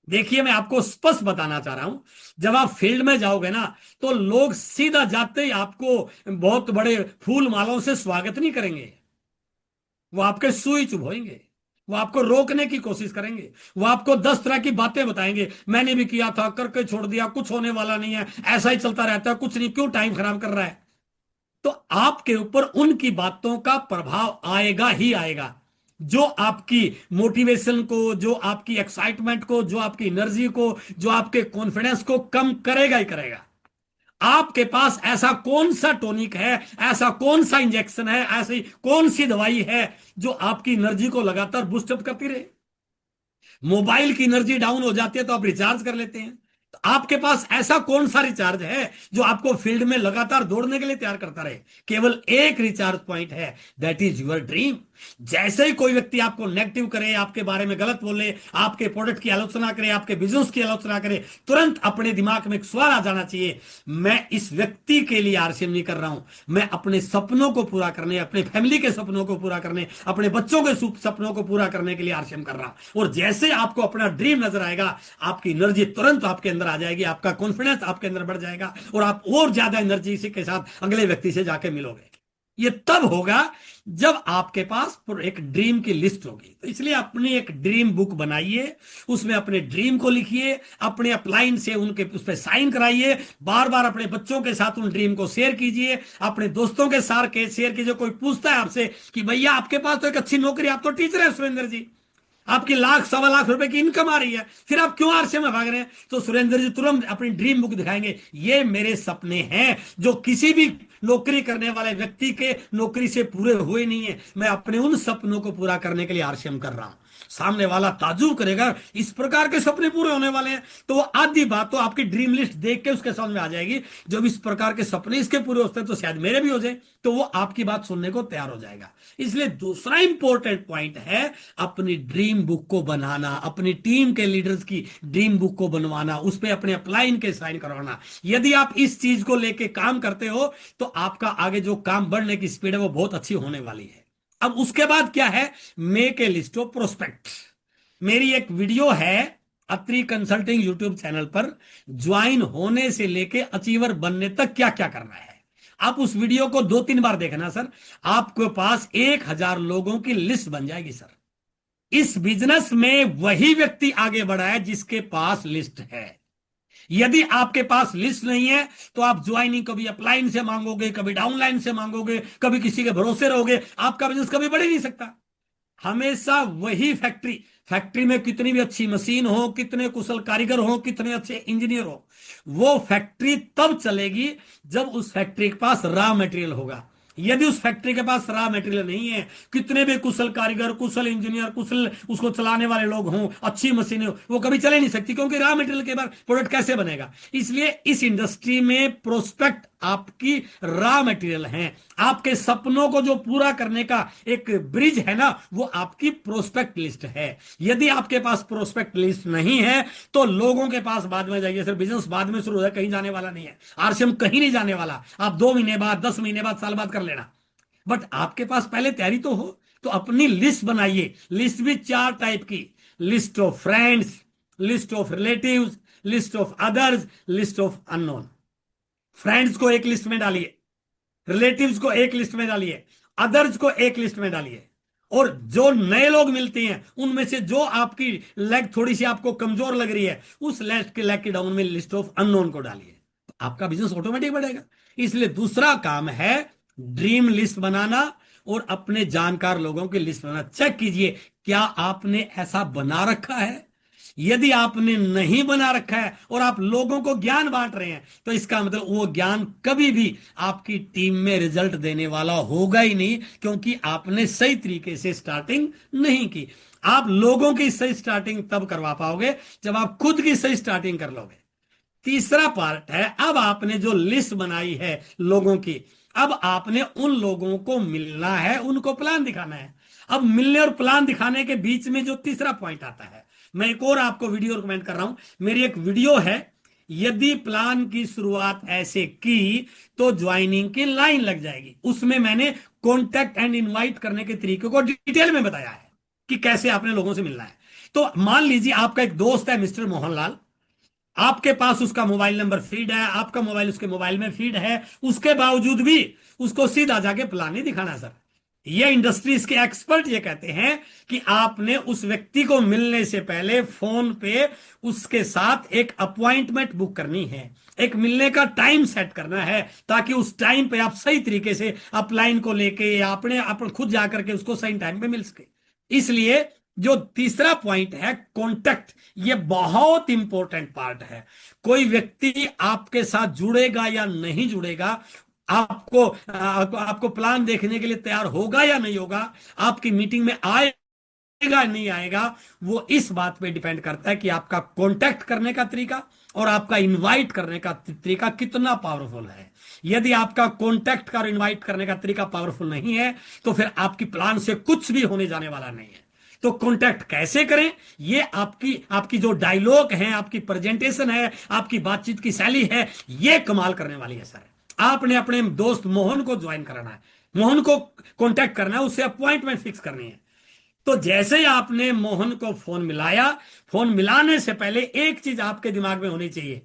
देखिए, मैं आपको स्पष्ट बताना चाह रहा हूं, जब आप फील्ड में जाओगे ना तो लोग सीधा जाते ही आपको बहुत बड़े फूल मालाओं से स्वागत नहीं करेंगे। वो आपके सुई चुभोएंगे, वो आपको रोकने की कोशिश करेंगे, वो आपको 10 तरह की बातें बताएंगे, मैंने भी किया था, करके छोड़ दिया, कुछ होने वाला नहीं है, ऐसा ही चलता रहता है, कुछ नहीं, क्यों टाइम खराब कर रहा है। तो आपके ऊपर उनकी बातों का प्रभाव आएगा ही आएगा, जो आपकी मोटिवेशन को, जो आपकी एक्साइटमेंट को, जो आपकी एनर्जी को, जो आपके कॉन्फिडेंस को कम करेगा ही करेगा। आपके पास ऐसा कौन सा टॉनिक है, ऐसा कौन सा इंजेक्शन है, ऐसी कौन सी दवाई है जो आपकी एनर्जी को लगातार बूस्टअप करती रहे। मोबाइल की एनर्जी डाउन हो जाती है तो आप रिचार्ज कर लेते हैं। तो आपके पास ऐसा कौन सा रिचार्ज है जो आपको फील्ड में लगातार दौड़ने के लिए तैयार करता रहे। केवल एक रिचार्ज पॉइंट है, दैट इज योर ड्रीम। जैसे ही कोई व्यक्ति आपको नेगेटिव करे, आपके बारे में गलत बोले, आपके प्रोडक्ट की आलोचना करे, आपके बिजनेस की आलोचना करे, तुरंत अपने दिमाग में एक सवाल आ जाना चाहिए, मैं इस व्यक्ति के लिए आरसीएम नहीं कर रहा हूं, मैं अपने सपनों को पूरा करने, अपने फैमिली के सपनों को पूरा करने, अपने बच्चों के सपनों को पूरा करने के लिए आरसीएम कर रहा हूं। और जैसे आपको अपना ड्रीम नजर आएगा, आपकी एनर्जी तुरंत आपके अंदर आ जाएगी, आपका कॉन्फिडेंस आपके अंदर बढ़ जाएगा, और आप और ज्यादा एनर्जी के साथ अगले व्यक्ति से जाके मिलोगे। ये तब होगा जब आपके पास एक ड्रीम की लिस्ट होगी। तो इसलिए अपनी एक ड्रीम बुक बनाइए, उसमें अपने ड्रीम को लिखिए, अपने अपलाइन से उनके उस पर साइन कराइए, बार बार अपने बच्चों के साथ उन ड्रीम को शेयर कीजिए, अपने दोस्तों के साथ शेयर कीजिए। कोई पूछता है आपसे कि भैया आपके पास तो एक अच्छी नौकरी, आप तो टीचर है सुरेंद्र जी, आपकी लाख सवा लाख रुपए की इनकम आ रही है, फिर आप क्यों आरसीएम में भाग रहे हैं? तो सुरेंद्र जी तुरंत अपनी ड्रीम बुक दिखाएंगे, ये मेरे सपने हैं जो किसी भी नौकरी करने वाले व्यक्ति के नौकरी से पूरे हुए नहीं है, मैं अपने उन सपनों को पूरा करने के लिए आरसीएम कर रहा हूं। सामने वाला ताजुब करेगा, इस प्रकार के सपने पूरे होने वाले हैं, तो वो आधी बात तो आपकी ड्रीम लिस्ट देख के उसके समझ में आ जाएगी, जब इस प्रकार के सपने इसके पूरे होते हैं तो शायद मेरे भी हो जाए, तो वो आपकी बात सुनने को तैयार हो जाएगा। इसलिए दूसरा इंपॉर्टेंट पॉइंट है अपनी ड्रीम बुक को बनाना, अपनी टीम के लीडर्स की ड्रीम बुक को बनवाना, उस पर अपने अपलाइन के साइन करवाना। यदि आप इस चीज को लेके काम करते हो तो आपका आगे जो काम बढ़ने की स्पीड है वो बहुत अच्छी होने वाली है। अब उसके बाद क्या है, make a list of prospect. मेरी एक वीडियो है अत्री कंसल्टिंग यूट्यूब चैनल पर, ज्वाइन होने से लेके अचीवर बनने तक क्या क्या करना है। आप उस वीडियो को 2-3 बार देखना सर, आपके पास 1000 लोगों की लिस्ट बन जाएगी सर। इस बिजनेस में वही व्यक्ति आगे बढ़ा है जिसके पास लिस्ट है। यदि आपके पास लिस्ट नहीं है तो आप ज्वाइनिंग कभी अपलाइन से मांगोगे, कभी डाउनलाइन से मांगोगे, कभी किसी के भरोसे रहोगे, आपका बिजनेस कभी बढ़ ही नहीं सकता। हमेशा वही फैक्ट्री में कितनी भी अच्छी मशीन हो, कितने कुशल कारीगर हो, कितने अच्छे इंजीनियर हो, वो फैक्ट्री तब चलेगी जब उस फैक्ट्री के पास रॉ मटेरियल होगा। यदि उस फैक्ट्री के पास रॉ मटेरियल नहीं है, कितने भी कुशल कारीगर, कुशल इंजीनियर, कुशल उसको चलाने वाले लोग हों, अच्छी मशीनें हो, वो कभी चले नहीं सकती, क्योंकि रॉ मटेरियल के बाद प्रोडक्ट कैसे बनेगा। इसलिए इस इंडस्ट्री में प्रोस्पेक्ट आपकी रॉ मटेरियल है। आपके सपनों को जो पूरा करने का एक ब्रिज है ना, वो आपकी प्रोस्पेक्ट लिस्ट है। यदि आपके पास प्रोस्पेक्ट लिस्ट नहीं है तो लोगों के पास बाद में जाइए सर, बिजनेस बाद में शुरू है, कहीं जाने वाला नहीं है। आरसीएम कहीं नहीं जाने वाला। आप 2 महीने बाद, 10 महीने बाद, साल बाद कर लेना, बट आपके पास पहले तैयारी तो हो। तो अपनी लिस्ट बनाइए। लिस्ट भी 4 टाइप की: list of friends, list of relatives, list of others, list of unknown. Friends को एक लिस्ट में डालिए, रिलेटिव्स को एक लिस्ट में डालिए, अदर्स को एक लिस्ट में डालिए, और जो नए लोग मिलते हैं उनमें से जो आपकी लेग थोड़ी सी आपको कमजोर लग रही है, उस लेग के डाउन में लिस्ट ऑफ अननोन को डालिए। आपका बिजनेस ऑटोमेटिक बढ़ेगा। इसलिए दूसरा काम है ड्रीम लिस्ट बनाना और अपने जानकार लोगों की लिस्ट बनाना। चेक कीजिए क्या आपने ऐसा बना रखा है। यदि आपने नहीं बना रखा है और आप लोगों को ज्ञान बांट रहे हैं, तो इसका मतलब वो ज्ञान कभी भी आपकी टीम में रिजल्ट देने वाला होगा ही नहीं, क्योंकि आपने सही तरीके से स्टार्टिंग नहीं की। आप लोगों की सही स्टार्टिंग तब करवा पाओगे जब आप खुद की सही स्टार्टिंग कर लोगे। तीसरा पार्ट है, अब आपने जो लिस्ट बनाई है लोगों की, अब आपने उन लोगों को मिलना है, उनको प्लान दिखाना है। अब मिलने और प्लान दिखाने के बीच में जो तीसरा पॉइंट आता है, मैं एक और आपको वीडियो रिकमेंड कर रहा हूं। मेरी एक वीडियो है, यदि प्लान की शुरुआत ऐसे की तो ज्वाइनिंग की लाइन लग जाएगी। उसमें मैंने कॉन्टैक्ट एंड इनवाइट करने के तरीके को डिटेल में बताया है कि कैसे आपने लोगों से मिलना है। तो मान लीजिए आपका एक दोस्त है मिस्टर मोहनलाल, आपके पास उसका मोबाइल नंबर फीड है, आपका मोबाइल उसके मोबाइल में फीड है, उसके बावजूद भी उसको सीधा जाके प्लान नहीं दिखाना सर। ये इंडस्ट्रीज के एक्सपर्ट ये कहते हैं कि आपने उस व्यक्ति को मिलने से पहले फोन पे उसके साथ एक अपॉइंटमेंट बुक करनी है, एक मिलने का टाइम सेट करना है, ताकि उस टाइम पे आप सही तरीके से अपलाइन को लेके या अपने खुद जाकर के उसको सही टाइम पे मिल सके। इसलिए जो तीसरा पॉइंट है कॉन्टेक्ट, ये बहुत इंपॉर्टेंट पार्ट है। कोई व्यक्ति आपके साथ जुड़ेगा या नहीं जुड़ेगा, आपको प्लान देखने के लिए तैयार होगा या नहीं होगा, आपकी मीटिंग में आएगा नहीं आएगा, वो इस बात पे डिपेंड करता है कि आपका कांटेक्ट करने का तरीका और आपका इनवाइट करने का तरीका कितना पावरफुल है। यदि आपका कांटेक्ट का और इनवाइट करने का तरीका पावरफुल नहीं है, तो फिर आपकी प्लान से कुछ भी होने जाने वाला नहीं है। तो कांटेक्ट कैसे करें, ये आपकी आपकी जो डायलॉग है, आपकी प्रेजेंटेशन है, आपकी बातचीत की शैली है, ये कमाल करने वाली है सर। आपने अपने दोस्त मोहन को ज्वाइन कराना है, मोहन को कांटेक्ट करना है, उससे अपॉइंटमेंट फिक्स करनी है। तो जैसे ही आपने मोहन को फोन मिलाया, फोन मिलाने से पहले एक चीज आपके दिमाग में होनी चाहिए,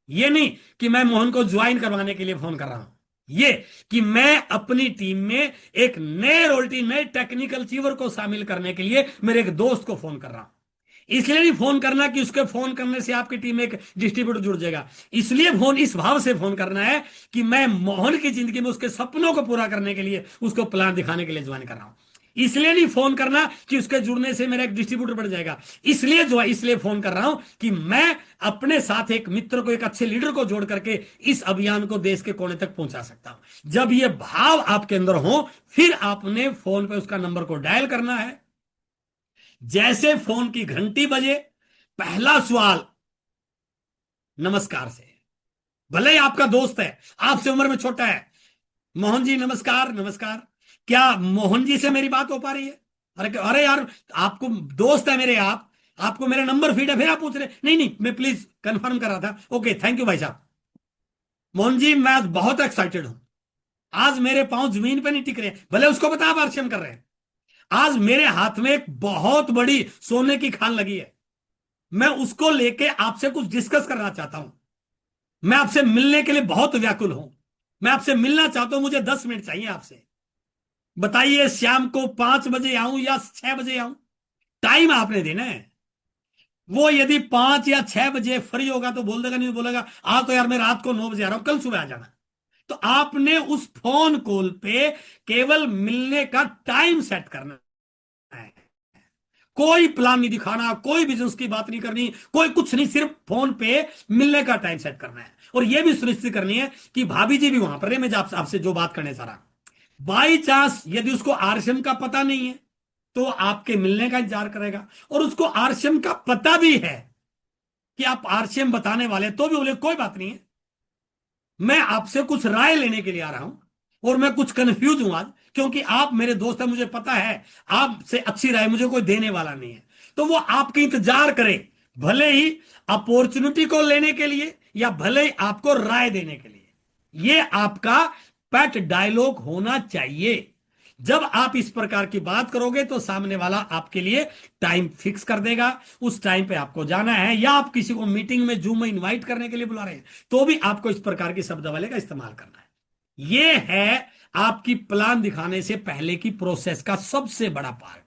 ये नहीं कि मैं मोहन को ज्वाइन करवाने के लिए फोन कर रहा हूं, ये कि मैं अपनी टीम में एक नए रोल्टी, नए टेक्निकल चीवर को शामिल करने के लिए मेरे एक दोस्त को फोन कर रहा हूं। इसलिए नहीं फोन करना कि उसके फोन करने से आपकी टीम में एक डिस्ट्रीब्यूटर जुड़ जाएगा। इसलिए फोन इस भाव से फोन करना है कि मैं मोहन की जिंदगी में उसके सपनों को पूरा करने के लिए उसको प्लान दिखाने के लिए ज्वाइन कर रहा हूं। इसलिए नहीं फोन करना कि उसके जुड़ने से मेरा एक डिस्ट्रीब्यूटर बढ़ जाएगा। इसलिए फोन कर रहा हूं कि मैं अपने साथ एक मित्र को, एक अच्छे लीडर को जोड़ करके इस अभियान को देश के कोने तक पहुंचा सकता हूं। जब ये भाव आपके अंदर हो, फिर आपने फोन पे उसका नंबर को डायल करना है। जैसे फोन की घंटी बजे, पहला सवाल नमस्कार से। भले ही आपका दोस्त है, आपसे उम्र में छोटा है, मोहन जी नमस्कार। नमस्कार, क्या मोहन जी से मेरी बात हो पा रही है? अरे अरे यार, आपको दोस्त है मेरे, आपको मेरा नंबर फीड है, फिर आप पूछ रहे नहीं नहीं, मैं प्लीज कंफर्म कर रहा था। ओके, थैंक यू भाई साहब। मोहन जी मैं आज बहुत एक्साइटेड हूं, आज मेरे पांव जमीन पे नहीं टिक रहे, भले उसको पता आप आरसीएम कर रहे हैं। आज मेरे हाथ में एक बहुत बड़ी सोने की खान लगी है, मैं उसको लेके आपसे कुछ डिस्कस करना चाहता हूं। मैं आपसे मिलने के लिए बहुत व्याकुल हूं, मैं आपसे मिलना चाहता हूं, मुझे 10 मिनट चाहिए आपसे। बताइए शाम को 5 बजे आऊं या 6 बजे आऊं, टाइम आपने देना है। वो यदि 5 या 6 बजे फ्री होगा तो बोल देगा, नहीं बोलेगा आज तो यार मैं रात को 9 बजे आ रहा हूं, कल सुबह आ जाना। तो आपने उस फोन कॉल पे केवल मिलने का टाइम सेट करना है, कोई प्लान नहीं दिखाना, कोई बिजनेस की बात नहीं करनी, कोई कुछ नहीं, सिर्फ फोन पे मिलने का टाइम सेट करना है। और यह भी सुनिश्चित करनी है कि भाभी जी भी वहां पर रहे, मैं आपसे जो बात करने चाह रहा। बाई चांस यदि उसको आरसीएम का पता नहीं है तो आपके मिलने का इंतजार करेगा, और उसको आरसीएम का पता भी है कि आप आरसीएम बताने वाले, तो भी बोले कोई बात नहीं है, मैं आपसे कुछ राय लेने के लिए आ रहा हूं और मैं कुछ कंफ्यूज हूं आज, क्योंकि आप मेरे दोस्त हैं, मुझे पता है आपसे अच्छी राय मुझे कोई देने वाला नहीं है। तो वो आपके इंतजार करे, भले ही अपॉर्चुनिटी को लेने के लिए या भले ही आपको राय देने के लिए। ये आपका पेट डायलॉग होना चाहिए। जब आप इस प्रकार की बात करोगे तो सामने वाला आपके लिए टाइम फिक्स कर देगा, उस टाइम पे आपको जाना है, या आप किसी को मीटिंग में जूम में इनवाइट करने के लिए बुला रहे हैं तो भी आपको इस प्रकार की शब्दावली का इस्तेमाल करना है। ये है आपकी प्लान दिखाने से पहले की प्रोसेस का सबसे बड़ा पार्ट।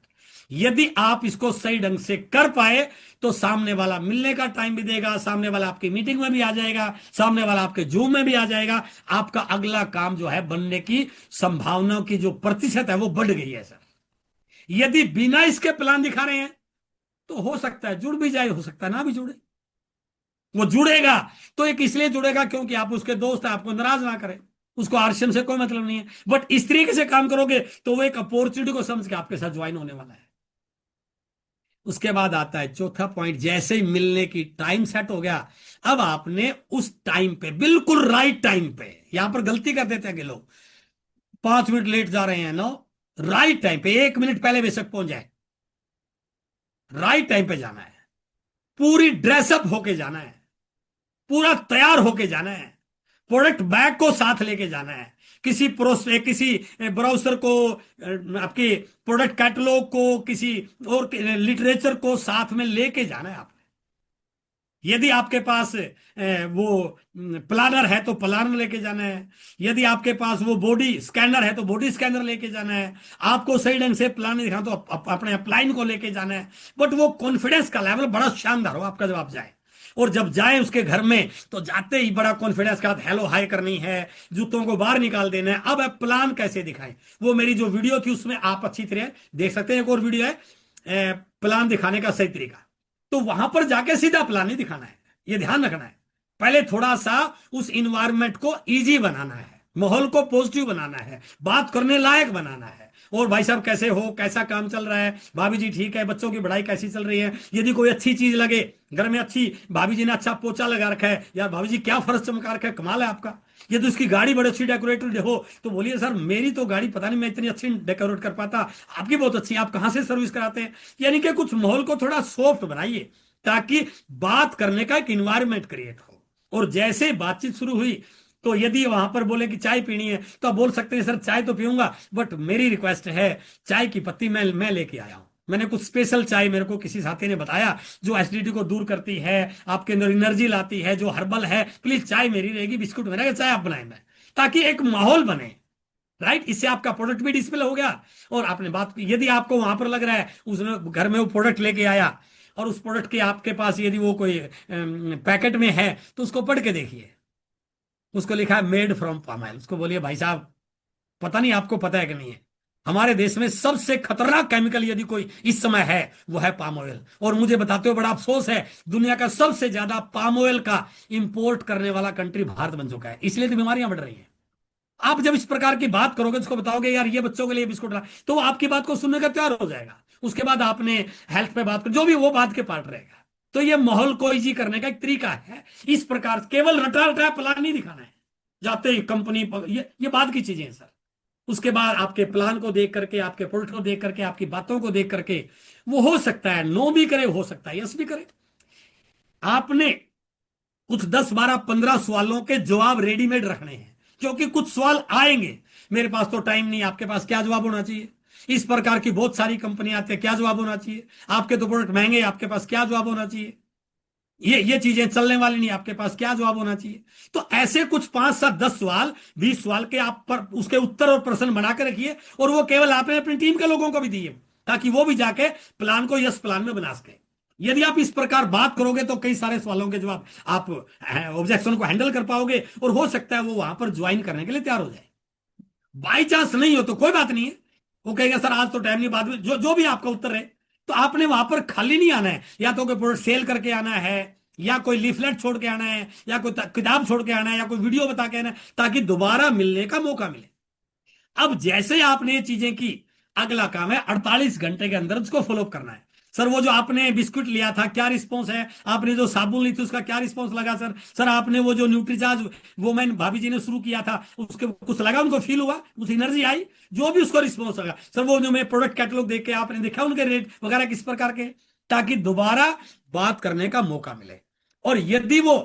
यदि आप इसको सही ढंग से कर पाए तो सामने वाला मिलने का टाइम भी देगा, सामने वाला आपकी मीटिंग में भी आ जाएगा, सामने वाला आपके जूम में भी आ जाएगा। आपका अगला काम जो है बनने की संभावनाओं की जो प्रतिशत है वो बढ़ गई है सर। यदि बिना इसके प्लान दिखा रहे हैं तो हो सकता है जुड़ भी जाए, हो सकता है ना भी जुड़े। वो जुड़ेगा तो एक इसलिए जुड़ेगा क्योंकि आप उसके दोस्त हैं, आपको नाराज ना करें, उसको आरसीएम से कोई मतलब नहीं है। बट इस तरीके से काम करोगे तो वो एक अपॉर्चुनिटी को समझ के आपके साथ ज्वाइन होने वाला है। उसके बाद आता है चौथा पॉइंट, जैसे ही मिलने की टाइम सेट हो गया, अब आपने उस टाइम पे, बिल्कुल राइट टाइम पे, यहां पर गलती कर देते हैं कि लोग 5 मिनट लेट जा रहे हैं, नो, राइट टाइम पे, 1 मिनट पहले बेशक पहुंच जाए, राइट टाइम पे जाना है, पूरी ड्रेसअप होके जाना है, पूरा तैयार होके जाना है, प्रोडक्ट बैग को साथ लेके जाना है, किसी ब्राउजर को, आपके प्रोडक्ट कैटलॉग को, किसी और लिटरेचर को साथ में लेके जाना है आपने। यदि आपके पास वो प्लानर है तो प्लानर लेके जाना है, यदि आपके पास वो बॉडी स्कैनर है तो बॉडी स्कैनर लेके जाना है, आपको सही ढंग से प्लान दिखा तो अपने अपलाइन को लेके जाना है। बट वो कॉन्फिडेंस का लेवल बड़ा शानदार हो आपका जब आप जाए, और जब जाए उसके घर में तो जाते ही बड़ा कॉन्फिडेंस के साथ हेलो हाय करनी है, जूतों को बाहर निकाल देना है। अब प्लान कैसे दिखाएं, वो मेरी जो वीडियो थी उसमें आप अच्छी तरह देख सकते हैं, एक और वीडियो है प्लान दिखाने का सही तरीका। तो वहां पर जाके सीधा प्लान नहीं दिखाना है, ये ध्यान रखना है। पहले थोड़ा सा उस इन्वायरमेंट को इजी बनाना है, माहौल को पॉजिटिव बनाना है, बात करने लायक बनाना है। और भाई साहब कैसे हो, कैसा काम चल रहा है, भाभी जी ठीक है, बच्चों की पढ़ाई कैसी चल रही है, यदि कोई अच्छी चीज लगे घर में, अच्छी भाभी जी ने अच्छा पोछा लगा रखा है, यार भाभी जी क्या फर्श चमका रखा है, कमाल है आपका। यदि उसकी गाड़ी बड़ी अच्छी डेकोरेटेड हो तो बोलिए सर मेरी तो गाड़ी पता नहीं मैं इतनी अच्छी डेकोरेट कर पाता, आपकी बहुत अच्छी है, आप कहां से सर्विस कराते हैं। यानी कि कुछ माहौल को थोड़ा सॉफ्ट बनाइए ताकि बात करने का एक इन्वायरमेंट क्रिएट हो। और जैसे बातचीत शुरू हुई तो यदि वहां पर बोले कि चाय पीनी है तो आप बोल सकते हैं सर चाय तो पीऊंगा, बट मेरी रिक्वेस्ट है चाय की पत्ती मैं लेके आया हूं, मैंने कुछ स्पेशल चाय मेरे को किसी साथी ने बताया जो एसिडिटी को दूर करती है, आपके अंदर एनर्जी लाती है, जो हर्बल है, प्लीज चाय मेरी रहेगी, बिस्कुट मेरा, चाय आप बनाए मैं, ताकि एक माहौल बने। राइट, इससे आपका प्रोडक्ट भी डिस्प्ले हो गया और आपने बात की। यदि आपको वहां पर लग रहा है उसने घर में वो प्रोडक्ट लेके आया और उस प्रोडक्ट के आपके पास यदि वो कोई पैकेट में है तो उसको पढ़ के देखिए, उसको लिखा है मेड फ्रॉम पाम ऑयल, उसको बोलिए भाई साहब पता नहीं आपको पता है कि नहीं है, हमारे देश में सबसे खतरनाक केमिकल यदि कोई इस समय है वो है पाम ऑयल। और मुझे बताते हुए बड़ा अफसोस है, दुनिया का सबसे ज्यादा पाम ऑयल का इंपोर्ट करने वाला कंट्री भारत बन चुका है, इसलिए तो बीमारियां बढ़ रही हैं। आप जब इस प्रकार की बात करोगे, उसको बताओगे यार ये बच्चों के लिए बिस्कुट ला, तो वो आपकी बात को सुनने का तैयार हो जाएगा। उसके बाद आपने हेल्थ पे बात कर, जो भी वो बात के पार्ट रहेगा। तो ये माहौल को इजी करने का एक तरीका है। इस प्रकार केवल रटा रटा प्लान नहीं दिखाना है जाते ही कंपनी, ये बात की चीजें हैं सर। उसके बाद आपके प्लान को देख करके, आपके प्रोडक्ट को देख करके, आपकी बातों को देख करके वो हो सकता है नो भी करे, हो सकता है यस भी करे। आपने कुछ 10 12 15 सवालों के जवाब रेडीमेड रखने हैं, क्योंकि कुछ सवाल आएंगे, मेरे पास तो टाइम नहीं, आपके पास क्या जवाब होना चाहिए, इस प्रकार की बहुत सारी कंपनियां आती है, क्या जवाब होना चाहिए, आपके तो प्रोडक्ट महंगे, आपके पास क्या जवाब होना चाहिए, ये चीजें चलने वाली नहीं, आपके पास क्या जवाब होना चाहिए। तो ऐसे कुछ 5 7 10 सवाल, 20 सवाल के आप पर उसके उत्तर और प्रश्न बना के रखिए, और वो केवल आपने अपनी टीम के लोगों को भी दिए ताकि वो भी जाके प्लान को यस प्लान में बना सके। यदि आप इस प्रकार बात करोगे तो कई सारे सवालों के जवाब आप ऑब्जेक्शन को हैंडल कर पाओगे, और हो सकता है वो वहां पर ज्वाइन करने के लिए तैयार हो जाए। बाई चांस नहीं हो तो कोई बात नहीं है, वो कहेगा सर आज तो टाइम नहीं, बाद में जो भी आपका उत्तर है। तो आपने वहां पर खाली नहीं आना है, या तो कोई प्रोडक्ट सेल करके आना है, या कोई लीफलेट छोड़ के आना है, या कोई किताब छोड़ के आना है, या कोई वीडियो बता के आना है, ताकि दोबारा मिलने का मौका मिले। अब जैसे ही आपने ये चीजें की, अगला काम है 48 घंटे के अंदर उसको फॉलो करना है। सर वो जो आपने बिस्कुट लिया था क्या रिस्पॉन्स है, आपने जो साबुन ली थी उसका क्या रिस्पॉन्स लगा सर, सर आपने वो जो न्यूट्रीचार्ज वो मैंने भाभी जी ने शुरू किया था उसके कुछ लगा, उनको फील हुआ, कुछ एनर्जी आई, जो भी उसको रिस्पॉन्स लगा। सर वो जो मैं प्रोडक्ट कैटलॉग देख के आपने देखा उनके रेट वगैरह किस प्रकार के, ताकि दोबारा बात करने का मौका मिले। और यदि वो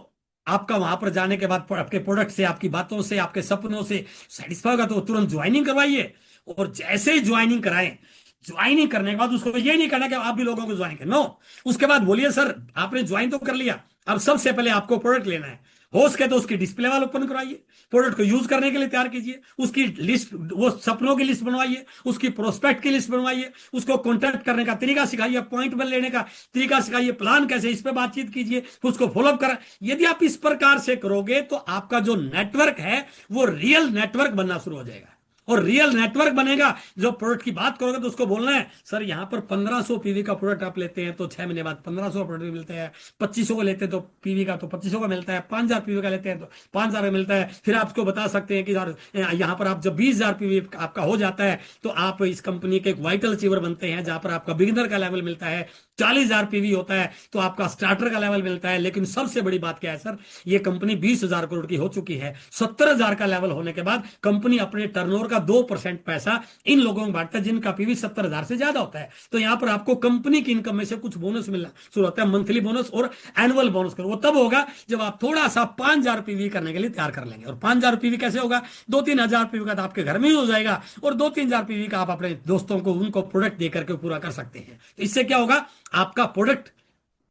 आपका वहां पर जाने के बाद आपके प्रोडक्ट से, आपकी बातों से, आपके सपनों से सेटिस्फाई होगा तो तुरंत ज्वाइनिंग करवाइए। और जैसे ही ज्वाइनिंग कराएं, ज्वाइनिंग करने के बाद उसको ये नहीं करना कि आप भी लोगों को ज्वाइन करें, नो। उसके बाद बोलिए सर आपने ज्वाइन तो कर लिया, अब सबसे पहले आपको प्रोडक्ट लेना है, हो सके तो उसकी डिस्प्ले वाल ओपन करवाइए, प्रोडक्ट को यूज करने के लिए तैयार कीजिए, उसकी लिस्ट, वो सपनों की लिस्ट बनवाइए, उसकी प्रोस्पेक्ट की लिस्ट बनवाइए, उसको कॉन्टैक्ट करने का तरीका सिखाइए, अपॉइंटमेंट लेने का तरीका सिखाइए, प्लान कैसे, इस पर बातचीत कीजिए, उसको फॉलोअप करा। यदि आप इस प्रकार से करोगे तो आपका जो नेटवर्क है वो रियल नेटवर्क बनना शुरू हो जाएगा। और रियल नेटवर्क बनेगा। जो प्रोडक्ट की बात करोगे तो उसको बोलना है सर यहां पर 1500 पीवी का प्रोडक्ट आप लेते हैं तो 6 महीने बाद 1500 प्रोडक्ट मिलते हैं, 2500 को लेते हैं तो पीवी का तो 2500 का मिलता है, 5000 पीवी का लेते हैं तो 5000 का मिलता है। फिर आपको बता सकते हैं कि यार यहां पर आप जब 20000 पीवी आपका हो जाता है तो आप इस कंपनी के एक वाइटल अचीवर बनते हैं, जहां पर आपका बिगिनर का लेवल मिलता है, 40,000 पीवी होता है तो आपका स्टार्टर का लेवल मिलता है। लेकिन सबसे बड़ी बात क्या है सर, ये कंपनी 20,000 करोड़ की हो चुकी है, 70,000 का लेवल होने के बाद कंपनी अपने टर्नओवर का 2% पैसा इन लोगों को बांटता है जिनका पीवी 70,000 से ज्यादा होता है। तो यहां पर आपको कंपनी की इनकम में से कुछ बोनस मिलना शुरू होता है, मंथली बोनस और एनुअल बोनस करो। वो तब होगा जब आप थोड़ा सा 5,000 पीवी करने के लिए तैयार कर लेंगे। और 5,000 पीवी कैसे होगा, 2-3 हजार पीवी का तो आपके घर में ही हो जाएगा, और 2-3 हजार पीवी का आप अपने दोस्तों को उनको प्रोडक्ट देकर के पूरा कर सकते हैं। तो इससे क्या होगा, आपका प्रोडक्ट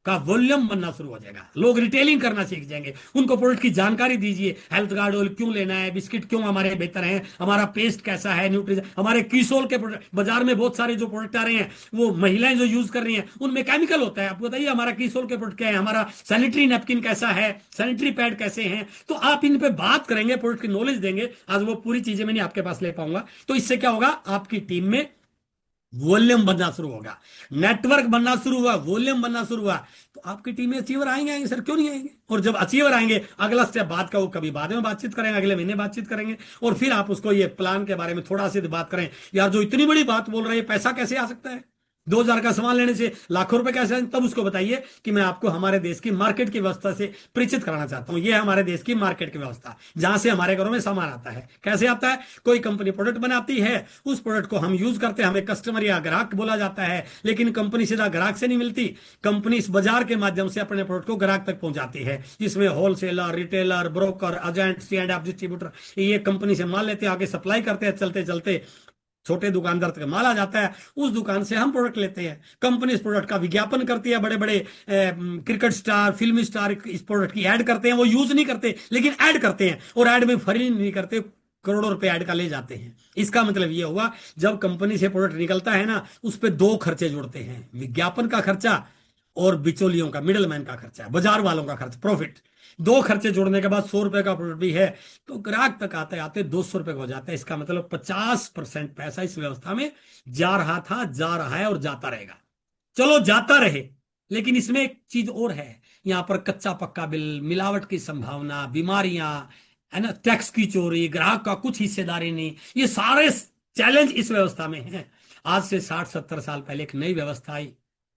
का वॉल्यूम बनना शुरू हो जाएगा, लोग रिटेलिंग करना सीख जाएंगे। उनको प्रोडक्ट की जानकारी दीजिए, हेल्थ गार्ड ऑयल क्यों लेना है, बिस्किट क्यों हमारे बेहतर हैं, हमारा पेस्ट कैसा है, न्यूट्रिशन, हमारे कीसोल के प्रोडक्ट, बाजार में बहुत सारे जो प्रोडक्ट आ रहे हैं वो महिलाएं जो यूज कर रही हैं उनमें केमिकल होता है, आपको बताइए हमारा कीसोल के प्रोडक्ट क्या है, हमारा सैनिटरी नैपकिन कैसा है, सैनिटरी पैड कैसे हैं। तो आप इन पे बात करेंगे, प्रोडक्ट की नॉलेज देंगे। आज वो पूरी चीजें मैं नहीं आपके पास ले पाऊंगा। तो इससे क्या होगा, आपकी टीम में वॉल्यूम बनना शुरू होगा, नेटवर्क बनना शुरू हुआ, वॉल्यूम बनना शुरू हुआ, तो आपकी टीम में अचीवर आएंगे सर, क्यों नहीं आएंगे। और जब अचीवर आएंगे, अगला स्टेप बात का वो कभी बाद में बातचीत करेंगे, अगले महीने बातचीत करेंगे। और फिर आप उसको ये प्लान के बारे में थोड़ा सी बात करें, यार जो इतनी बड़ी बात बोल रहे हैं पैसा कैसे आ सकता है, 2,000 का सामान लेने से लाखों रुपए कैसे आए? तब उसको बताइए कि मैं आपको हमारे देश की मार्केट की व्यवस्था से परिचित कराना चाहता हूं। यह है हमारे देश की मार्केट की व्यवस्था, जहां से हमारे घरों में सामान आता है। कैसे आता है, कोई कंपनी प्रोडक्ट बनाती है, उस प्रोडक्ट को हम यूज करते हैं, हमें कस्टमर या ग्राहक बोला जाता है, लेकिन कंपनी सीधा ग्राहक से नहीं मिलती। कंपनी इस बाजार के माध्यम से अपने प्रोडक्ट को ग्राहक तक पहुंचाती है, जिसमें wholesaler, retailer, broker, agent, C and F distributor, ये कंपनी से माल लेते हैं, आगे सप्लाई करते हैं, चलते चलते छोटे दुकानदार तक माल आ जाता है, उस दुकान से हम प्रोडक्ट लेते हैं। कंपनी इस प्रोडक्ट का विज्ञापन करती है, बड़े बड़े क्रिकेट स्टार, फिल्मी स्टार इस प्रोडक्ट की ऐड करते हैं, वो यूज नहीं करते लेकिन ऐड करते हैं, और ऐड में फर्जी नहीं करते, करोड़ों रुपए ऐड का ले जाते हैं। इसका मतलब ये हुआ, जब कंपनी से प्रोडक्ट निकलता है ना, उस पर दो खर्चे जुड़ते हैं, विज्ञापन का खर्चा और बिचौलियों का, मिडलमैन का खर्चा, बाजार वालों का खर्च, प्रॉफिट। दो खर्चे जोड़ने के बाद 100 रुपए का प्रोडक्ट भी है तो ग्राहक तक आते आते 200 रुपए का हो जाता है। इसका मतलब 50% पैसा इस व्यवस्था में जा रहा था, जा रहा है और जाता रहेगा। चलो जाता रहे, लेकिन इसमें एक चीज और है, यहां पर कच्चा पक्का बिल, मिलावट की संभावना, बीमारियां, है ना, टैक्स की चोरी, ग्राहक का कुछ हिस्सेदारी नहीं, ये सारे चैलेंज इस व्यवस्था में हैं। आज से 60-70 साल पहले एक नई व्यवस्था आई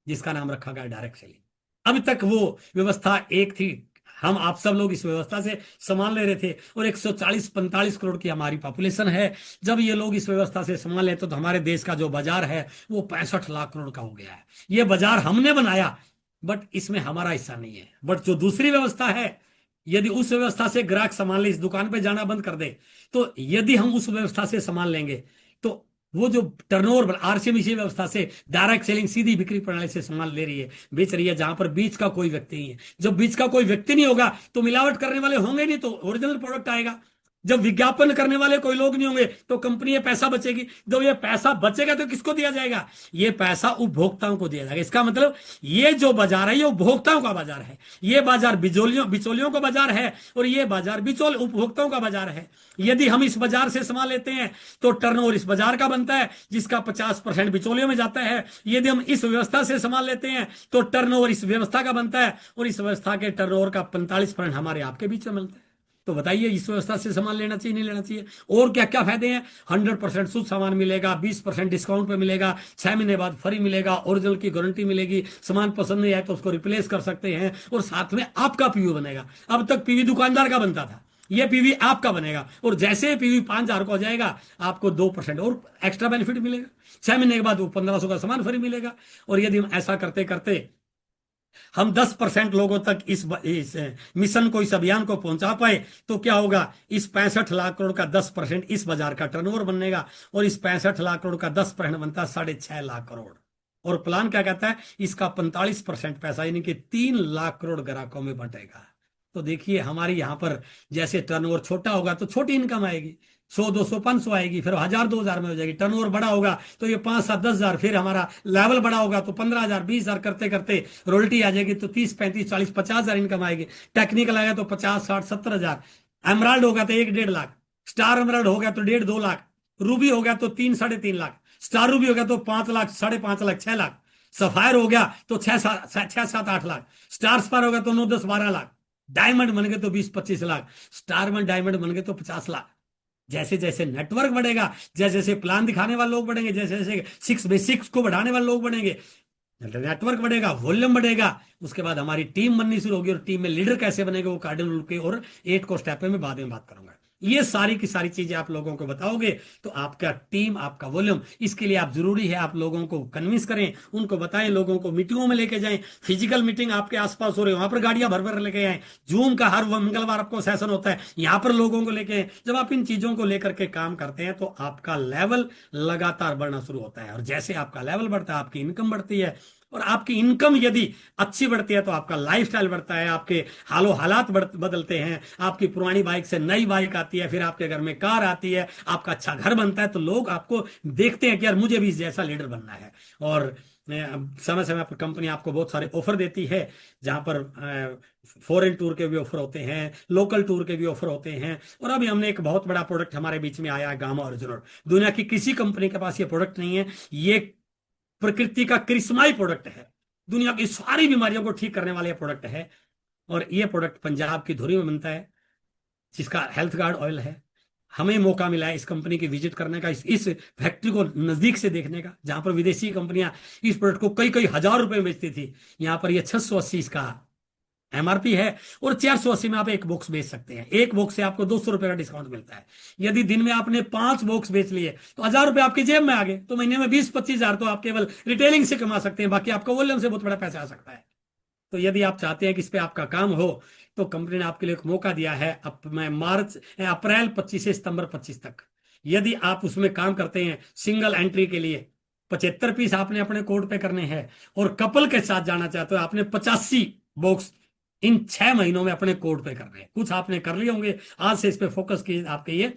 जिसका नाम रखा गया डायरेक्ट सेलिंग। अभी तक वो व्यवस्था एक थी, हम आप सब लोग इस व्यवस्था से सामान ले रहे थे, और 140-45 करोड़ की हमारी पॉपुलेशन है। जब ये लोग इस व्यवस्था से सामान लेते तो हमारे देश का जो बाजार है वो 65 लाख करोड़ का हो गया है। ये बाजार हमने बनाया, बट इसमें हमारा हिस्सा नहीं है। बट जो दूसरी व्यवस्था है, यदि उस व्यवस्था से ग्राहक सामान ले, इस दुकान पे जाना बंद कर दे, तो यदि हम उस व्यवस्था से सामान लेंगे तो वो जो टर्नओवर आरसीएम इसी व्यवस्था से डायरेक्ट सेलिंग, सीधी बिक्री प्रणाली से सामान ले रही है, बेच रही है, जहां पर बीच का कोई व्यक्ति नहीं है। जब बीच का कोई व्यक्ति नहीं होगा तो मिलावट करने वाले होंगे नहीं, तो ओरिजिनल प्रोडक्ट आएगा। जब विज्ञापन करने वाले कोई लोग नहीं होंगे तो कंपनी ये पैसा बचेगी। जब ये पैसा बचेगा तो किसको दिया जाएगा, ये पैसा उपभोक्ताओं को दिया जाएगा। इसका मतलब ये जो बाजार है ये उपभोक्ताओं का बाजार है, ये बाजार बिचौलियों का बाजार है, और ये बाजार उपभोक्ताओं का बाजार है। यदि हम इस बाजार से सामान लेते हैं तो टर्नओवर इस बाजार का बनता है, जिसका 50% बिचौलियों में जाता है। यदि हम इस व्यवस्था से सामान लेते हैं तो टर्नओवर इस व्यवस्था का बनता है, और इस व्यवस्था के टर्नओवर का 45% हमारे आपके बीच में मिलता है। तो बताइए इस व्यवस्था से सामान लेना चाहिए नहीं लेना चाहिए? और क्या क्या फायदे हैं? 100% शुद्ध सामान मिलेगा, 20% डिस्काउंट पे मिलेगा, 6 महीने बाद फ्री मिलेगा, ओरिजिनल की गारंटी मिलेगी, सामान पसंद नहीं आए तो उसको रिप्लेस कर सकते हैं, और साथ में आपका पीवी बनेगा। अब तक पीवी दुकानदार का बनता था, ये पीवी आपका बनेगा, और जैसे पीवी 5,000 का हो जाएगा आपको 2% और एक्स्ट्रा बेनिफिट मिलेगा। 6 महीने के बाद वो 1,500 का सामान फ्री मिलेगा। और यदि हम ऐसा करते करते हम 10% लोगों तक इस मिशन को, इस अभियान को पहुंचा पाए, तो क्या होगा? इस 65 लाख करोड़ का 10% इस बाजार का टर्नओवर बनेगा, और इस 65 लाख करोड़ का 10% बनता है 6.5 लाख करोड़। और प्लान क्या कहता है? इसका 45% पैसा यानी कि 3 लाख करोड़ ग्राहकों में बंटेगा। तो देखिए हमारी यहां पर जैसे टर्नओवर छोटा होगा तो छोटी इनकम आएगी, 100, 200, 500 आएगी, फिर 1,000, 2,000 में हो जाएगी। टर्नओवर बड़ा होगा तो ये 5, 7, 10,000, फिर हमारा लेवल बड़ा होगा तो 15,000, 20,000 करते करते रॉयल्टी आ जाएगी तो 30, 35, 40, 50,000 इनकम आएगी। टेक्निकल आएगा तो 50, 60, 70,000। एमराल्ड होगा तो 1-1.5 लाख, स्टार एमराल्ड हो गया तो 1.5-2 लाख, रूबी हो गया तो 3, 3.5 लाख, स्टार रूबी हो गया तो 5 लाख, 5.5 लाख, 6 लाख, सफायर हो गया तो 6, 7, 8 लाख, स्टार स्पार हो गया तो 9, 10, 12 लाख, डायमंड बन गए तो 20, 25 लाख, स्टार में डायमंड बन गए तो 50 लाख। जैसे जैसे नेटवर्क बढ़ेगा, जैसे जैसे प्लान दिखाने वाले लोग बढ़ेंगे, जैसे जैसे 6 को बढ़ाने वाले लोग बढ़ेंगे, नेटवर्क बढ़ेगा, वॉल्यूम बढ़ेगा, उसके बाद हमारी टीम बननी शुरू होगी। और टीम में लीडर कैसे बनेगा वो कार्डिनल रूल के और 8 को स्टेप में बाद में बात करूंगा। ये सारी की सारी चीजें आप लोगों को बताओगे तो आपका टीम, आपका वॉल्यूम, इसके लिए आप जरूरी है आप लोगों को कन्विंस करें, उनको बताएं, लोगों को मीटिंगों में लेके जाएं। फिजिकल मीटिंग आपके आसपास हो रही है, वहां पर गाड़ियां भर भर लेके आए। जूम का हर मंगलवार आपको सेशन होता है, यहां पर लोगों को लेके आएं। जब आप इन चीजों को लेकर के काम करते हैं तो आपका लेवल लगातार बढ़ना शुरू होता है, और जैसे आपका लेवल बढ़ता है आपकी इनकम बढ़ती है, और आपकी इनकम यदि अच्छी बढ़ती है तो आपका लाइफस्टाइल बढ़ता है, आपके हालो हालात बदलते हैं। आपकी पुरानी बाइक से नई बाइक आती है, फिर आपके घर में कार आती है, आपका अच्छा घर बनता है, तो लोग आपको देखते हैं कि यार मुझे भी इस जैसा लीडर बनना है। और समय समय पर कंपनी आपको बहुत सारे ऑफर देती है, जहां पर फॉरेन टूर के भी ऑफर होते हैं, लोकल टूर के भी ऑफर होते हैं। और अभी हमने एक बहुत बड़ा प्रोडक्ट हमारे बीच में आया है, गामा ओरिजिनल। दुनिया की किसी कंपनी के पास ये प्रोडक्ट नहीं है। ये प्रकृति का करिश्माई प्रोडक्ट है, दुनिया की सारी बीमारियों को ठीक करने वाला प्रोडक्ट है। और यह प्रोडक्ट पंजाब की धुरी में बनता है, जिसका हेल्थ गार्ड ऑयल है। हमें मौका मिला है इस कंपनी की विजिट करने का, इस फैक्ट्री को नजदीक से देखने का, जहां पर विदेशी कंपनियां इस प्रोडक्ट को कई कई हजार रुपए में बेचती थी। यहां पर यह 680 इसका एमआरपी है, और 480 में आप एक बॉक्स बेच सकते हैं। एक बॉक्स से आपको 200 रुपए का डिस्काउंट मिलता है। यदि दिन में आपने 5 बॉक्स बेच लिए तो 1,000 रुपए आपकी जेब में आ गए, तो महीने में 20-25 हजार तो आप केवल रिटेलिंग से कमा सकते हैं, बाकी आपका वॉल्यूम से बहुत बड़ा पैसा आ सकता है। तो यदि आप चाहते हैं कि इस पे आपका काम हो, तो कंपनी ने आपके लिए एक मौका दिया है अप्रैल 25 से सितंबर 25 तक। यदि आप उसमें काम करते हैं, सिंगल एंट्री के लिए 75 पीस आपने अपने कोड पे करने हैं, और कपल के साथ जाना चाहते हो आपने 85 बॉक्स इन 6 महीनों में अपने कोड पे करने हैं। कुछ आपने कर लिए होंगे, आज से इस पे फोकस कीजिए। आपके ये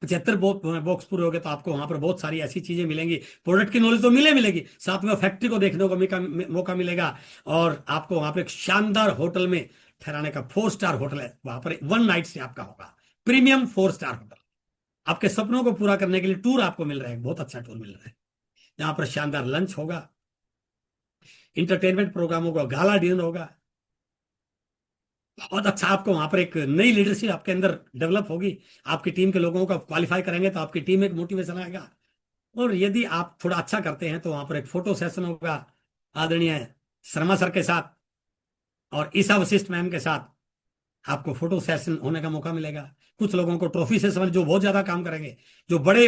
75 बॉक्स पूरे हो गए तो आपको वहां पर बहुत सारी ऐसी चीजें मिलेंगी। प्रोडक्ट की नॉलेज तो मिलेगी, साथ में फैक्ट्री को देखने को मौका मिलेगा, और आपको वहां पर एक शानदार होटल में ठहराने का 4 स्टार होटल है, वहां पर 1 नाइट से आपका होगा, प्रीमियम 4 स्टार होटल। आपके सपनों को पूरा करने के लिए टूर आपको मिल रहा है, बहुत अच्छा टूर मिल रहा है। यहां पर शानदार लंच होगा, इंटरटेनमेंट प्रोग्राम होगा, गाला डिनर होगा, बहुत अच्छा। आपको वहां पर एक नई लीडरशिप आपके अंदर डेवलप होगी, आपकी टीम के लोगों को क्वालिफाई करेंगे तो आपकी टीम एक मोटिवेशन आएगा। और यदि आप थोड़ा अच्छा करते हैं तो वहां पर एक फोटो सेशन होगा आदरणीय शर्मा सर के साथ और ईसा वशिष्ठ मैम के साथ, आपको फोटो सेशन होने का मौका मिलेगा। कुछ लोगों को ट्रॉफी सेशन, जो बहुत ज्यादा काम करेंगे, जो बड़े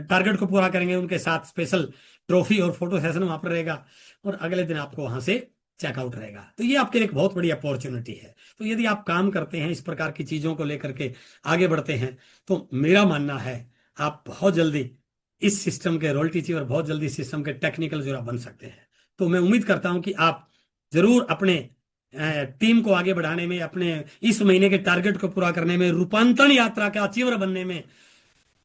टारगेट को पूरा करेंगे, उनके साथ स्पेशल ट्रॉफी और फोटो सेशन वहां पर रहेगा, और अगले दिन आपको वहां से चेकआउट रहेगा। तो ये आपके लिए एक बहुत बड़ी अपॉर्चुनिटी है। तो यदि आप काम करते हैं, इस प्रकार की चीजों को लेकर के आगे बढ़ते हैं, तो मेरा मानना है आप बहुत जल्दी इस सिस्टम के रॉयल्टी चीफ और बहुत जल्दी सिस्टम के टेक्निकल जो बन सकते हैं। तो मैं उम्मीद करता हूं कि आप जरूर अपने टीम को आगे बढ़ाने में, अपने इस महीने के टारगेट को पूरा करने में, रूपांतरण यात्रा के अचीवर बनने में,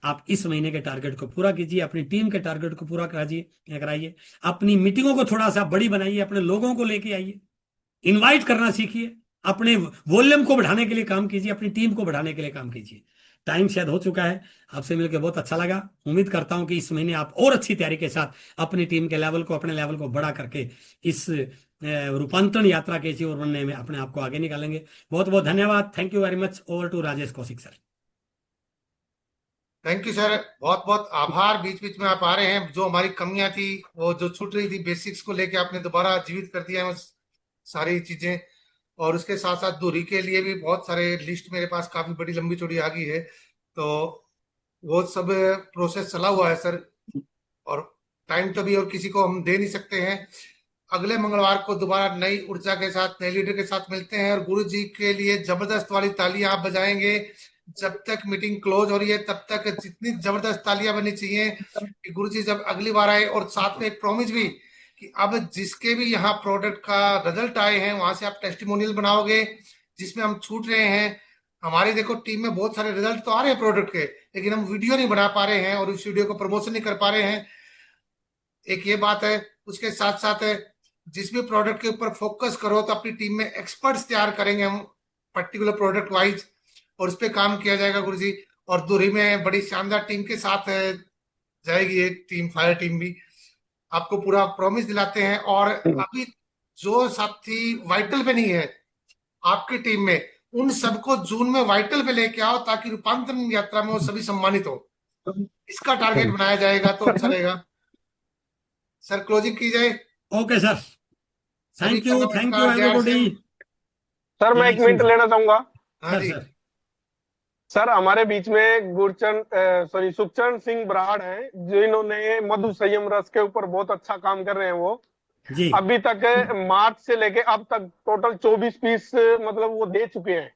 आप इस महीने के टारगेट को पूरा कीजिए, अपनी टीम के टारगेट को पूरा कराइए, अपनी मीटिंगों को थोड़ा सा बड़ी बनाइए, अपने लोगों को लेके आइए, इनवाइट करना सीखिए, अपने वॉल्यूम को बढ़ाने के लिए काम कीजिए, अपनी टीम को बढ़ाने के लिए काम कीजिए। टाइम शायद हो चुका है। आपसे मिलकर बहुत अच्छा लगा। उम्मीद करता हूं कि इस महीने आप और अच्छी तैयारी के साथ अपनी टीम के लेवल को, अपने लेवल को बड़ा करके इस रूपांतरण यात्रा के ओर बनने में अपने आप को आगे निकालेंगे। बहुत बहुत धन्यवाद। Thank you very much. Over to Rajesh Kaushik sir. Thank you sir, बहुत बहुत आभार। बीच बीच में आप आ रहे हैं, जो हमारी कमियां थी, वो जो छूट रही थी बेसिक्स को लेके, आपने दोबारा जीवित कर दिया है वो सारी चीजें। और उसके साथ साथ दूरी के लिए भी बहुत सारे लिस्ट मेरे पास काफी बड़ी लंबी चौड़ी आ गई है। तो वो सब प्रोसेस चला हुआ है सर। और टाइम तो भी और किसी को हम दे नहीं सकते हैं। अगले मंगलवार को दोबारा नई ऊर्जा के साथ, नए लीडर के साथ मिलते हैं, और गुरु जी के लिए जबरदस्त वाली तालियां आप बजाएंगे। जब तक मीटिंग क्लोज हो रही है तब तक जितनी जबरदस्त तालियां बनी चाहिए कि गुरु जी जब अगली बार आए। और साथ में एक प्रॉमिस भी कि अब जिसके भी यहाँ प्रोडक्ट का रिजल्ट आए हैं वहां से आप टेस्टिमोनियल बनाओगे, जिसमें हम छूट रहे हैं। हमारी देखो टीम में बहुत सारे रिजल्ट तो आ रहे हैं प्रोडक्ट के, लेकिन हम वीडियो नहीं बना पा रहे हैं और उस वीडियो को प्रमोशन नहीं कर पा रहे हैं। एक ये बात है। उसके साथ साथ जिस भी प्रोडक्ट के ऊपर फोकस करो तो अपनी टीम में एक्सपर्ट्स तैयार करेंगे हम, पर्टिकुलर प्रोडक्ट वाइज, और उस पर काम किया जाएगा गुरु जी। और दूरी में बड़ी शानदार टीम के साथ जाएगी एक टीम, फायर टीम भी। आपको पूरा प्रॉमिस दिलाते हैं। और अभी जो साथी वाइटल पे नहीं है आपकी टीम में, उन सबको जून में वाइटल पे लेके आओ, ताकि रूपांतरण यात्रा में वो सभी सम्मानित हो। इसका टारगेट बनाया जाएगा तो अच्छा रहेगा। सर क्लोजिंग की जाए। Okay sir. सभी को थैंक यू नमस्कार, जय एवरीबॉडी। सिंह। सर मैं जय एक सिंह मिनट लेना चाहूंगा। हाँ सर। जी। सर सर हमारे बीच में सुखचंद सिंह बराड़ हैं, जिन्होंने मधु संयम रस के ऊपर बहुत अच्छा काम कर रहे हैं। वो जी। अभी तक मार्च से लेके अब तक टोटल 24 पीस मतलब वो दे चुके हैं।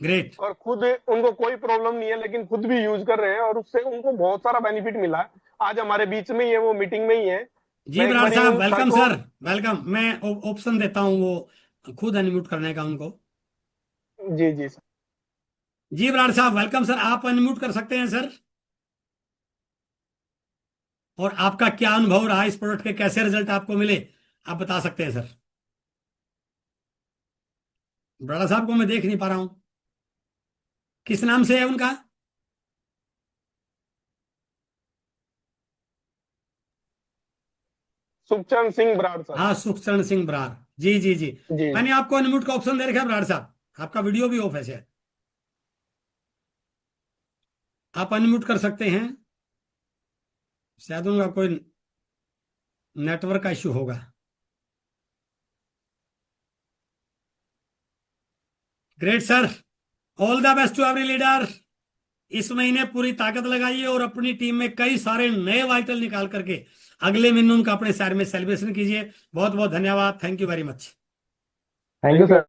ग्रेट। और खुद उनको कोई प्रॉब्लम नहीं है, लेकिन खुद भी यूज कर रहे हैं और उससे उनको बहुत सारा बेनिफिट मिला है। आज हमारे बीच में ही है, वो मीटिंग में ही है। जी मैं एक बराड़ बार साहब, वो सर वेलकम को। सर। वेलकम। मैं ऑप्शन देता हूँ वो खुद अनम्यूट करने का उनको। जी जी सर। जी बराड़ साहब वेलकम सर, आप अनम्यूट कर सकते हैं सर। और आपका क्या अनुभव रहा इस प्रोडक्ट के, कैसे रिजल्ट आपको मिले, आप बता सकते हैं सर। बराड़ साहब को मैं देख नहीं पा रहा हूं, किस नाम से है उनका? सुखचंद सिंह बराड़ सर। हाँ, सुखचरण सिंह बराड़। जी जी जी। जी। मैंने आपको अनम्यूट का ऑप्शन दे रखा है बराड़ साहब, आपका वीडियो भी ऑफ है शायद, आप अनम्यूट कर सकते हैं। शायद उनका कोई नेटवर्क का इश्यू होगा। Great sir. All the best to every leader. इस महीने पूरी ताकत लगाइए और अपनी टीम में कई सारे नए वाइटल निकाल करके अगले महीने उनका अपने शहर में सेलिब्रेशन कीजिए। बहुत बहुत धन्यवाद। Thank you very much. Thank you sir.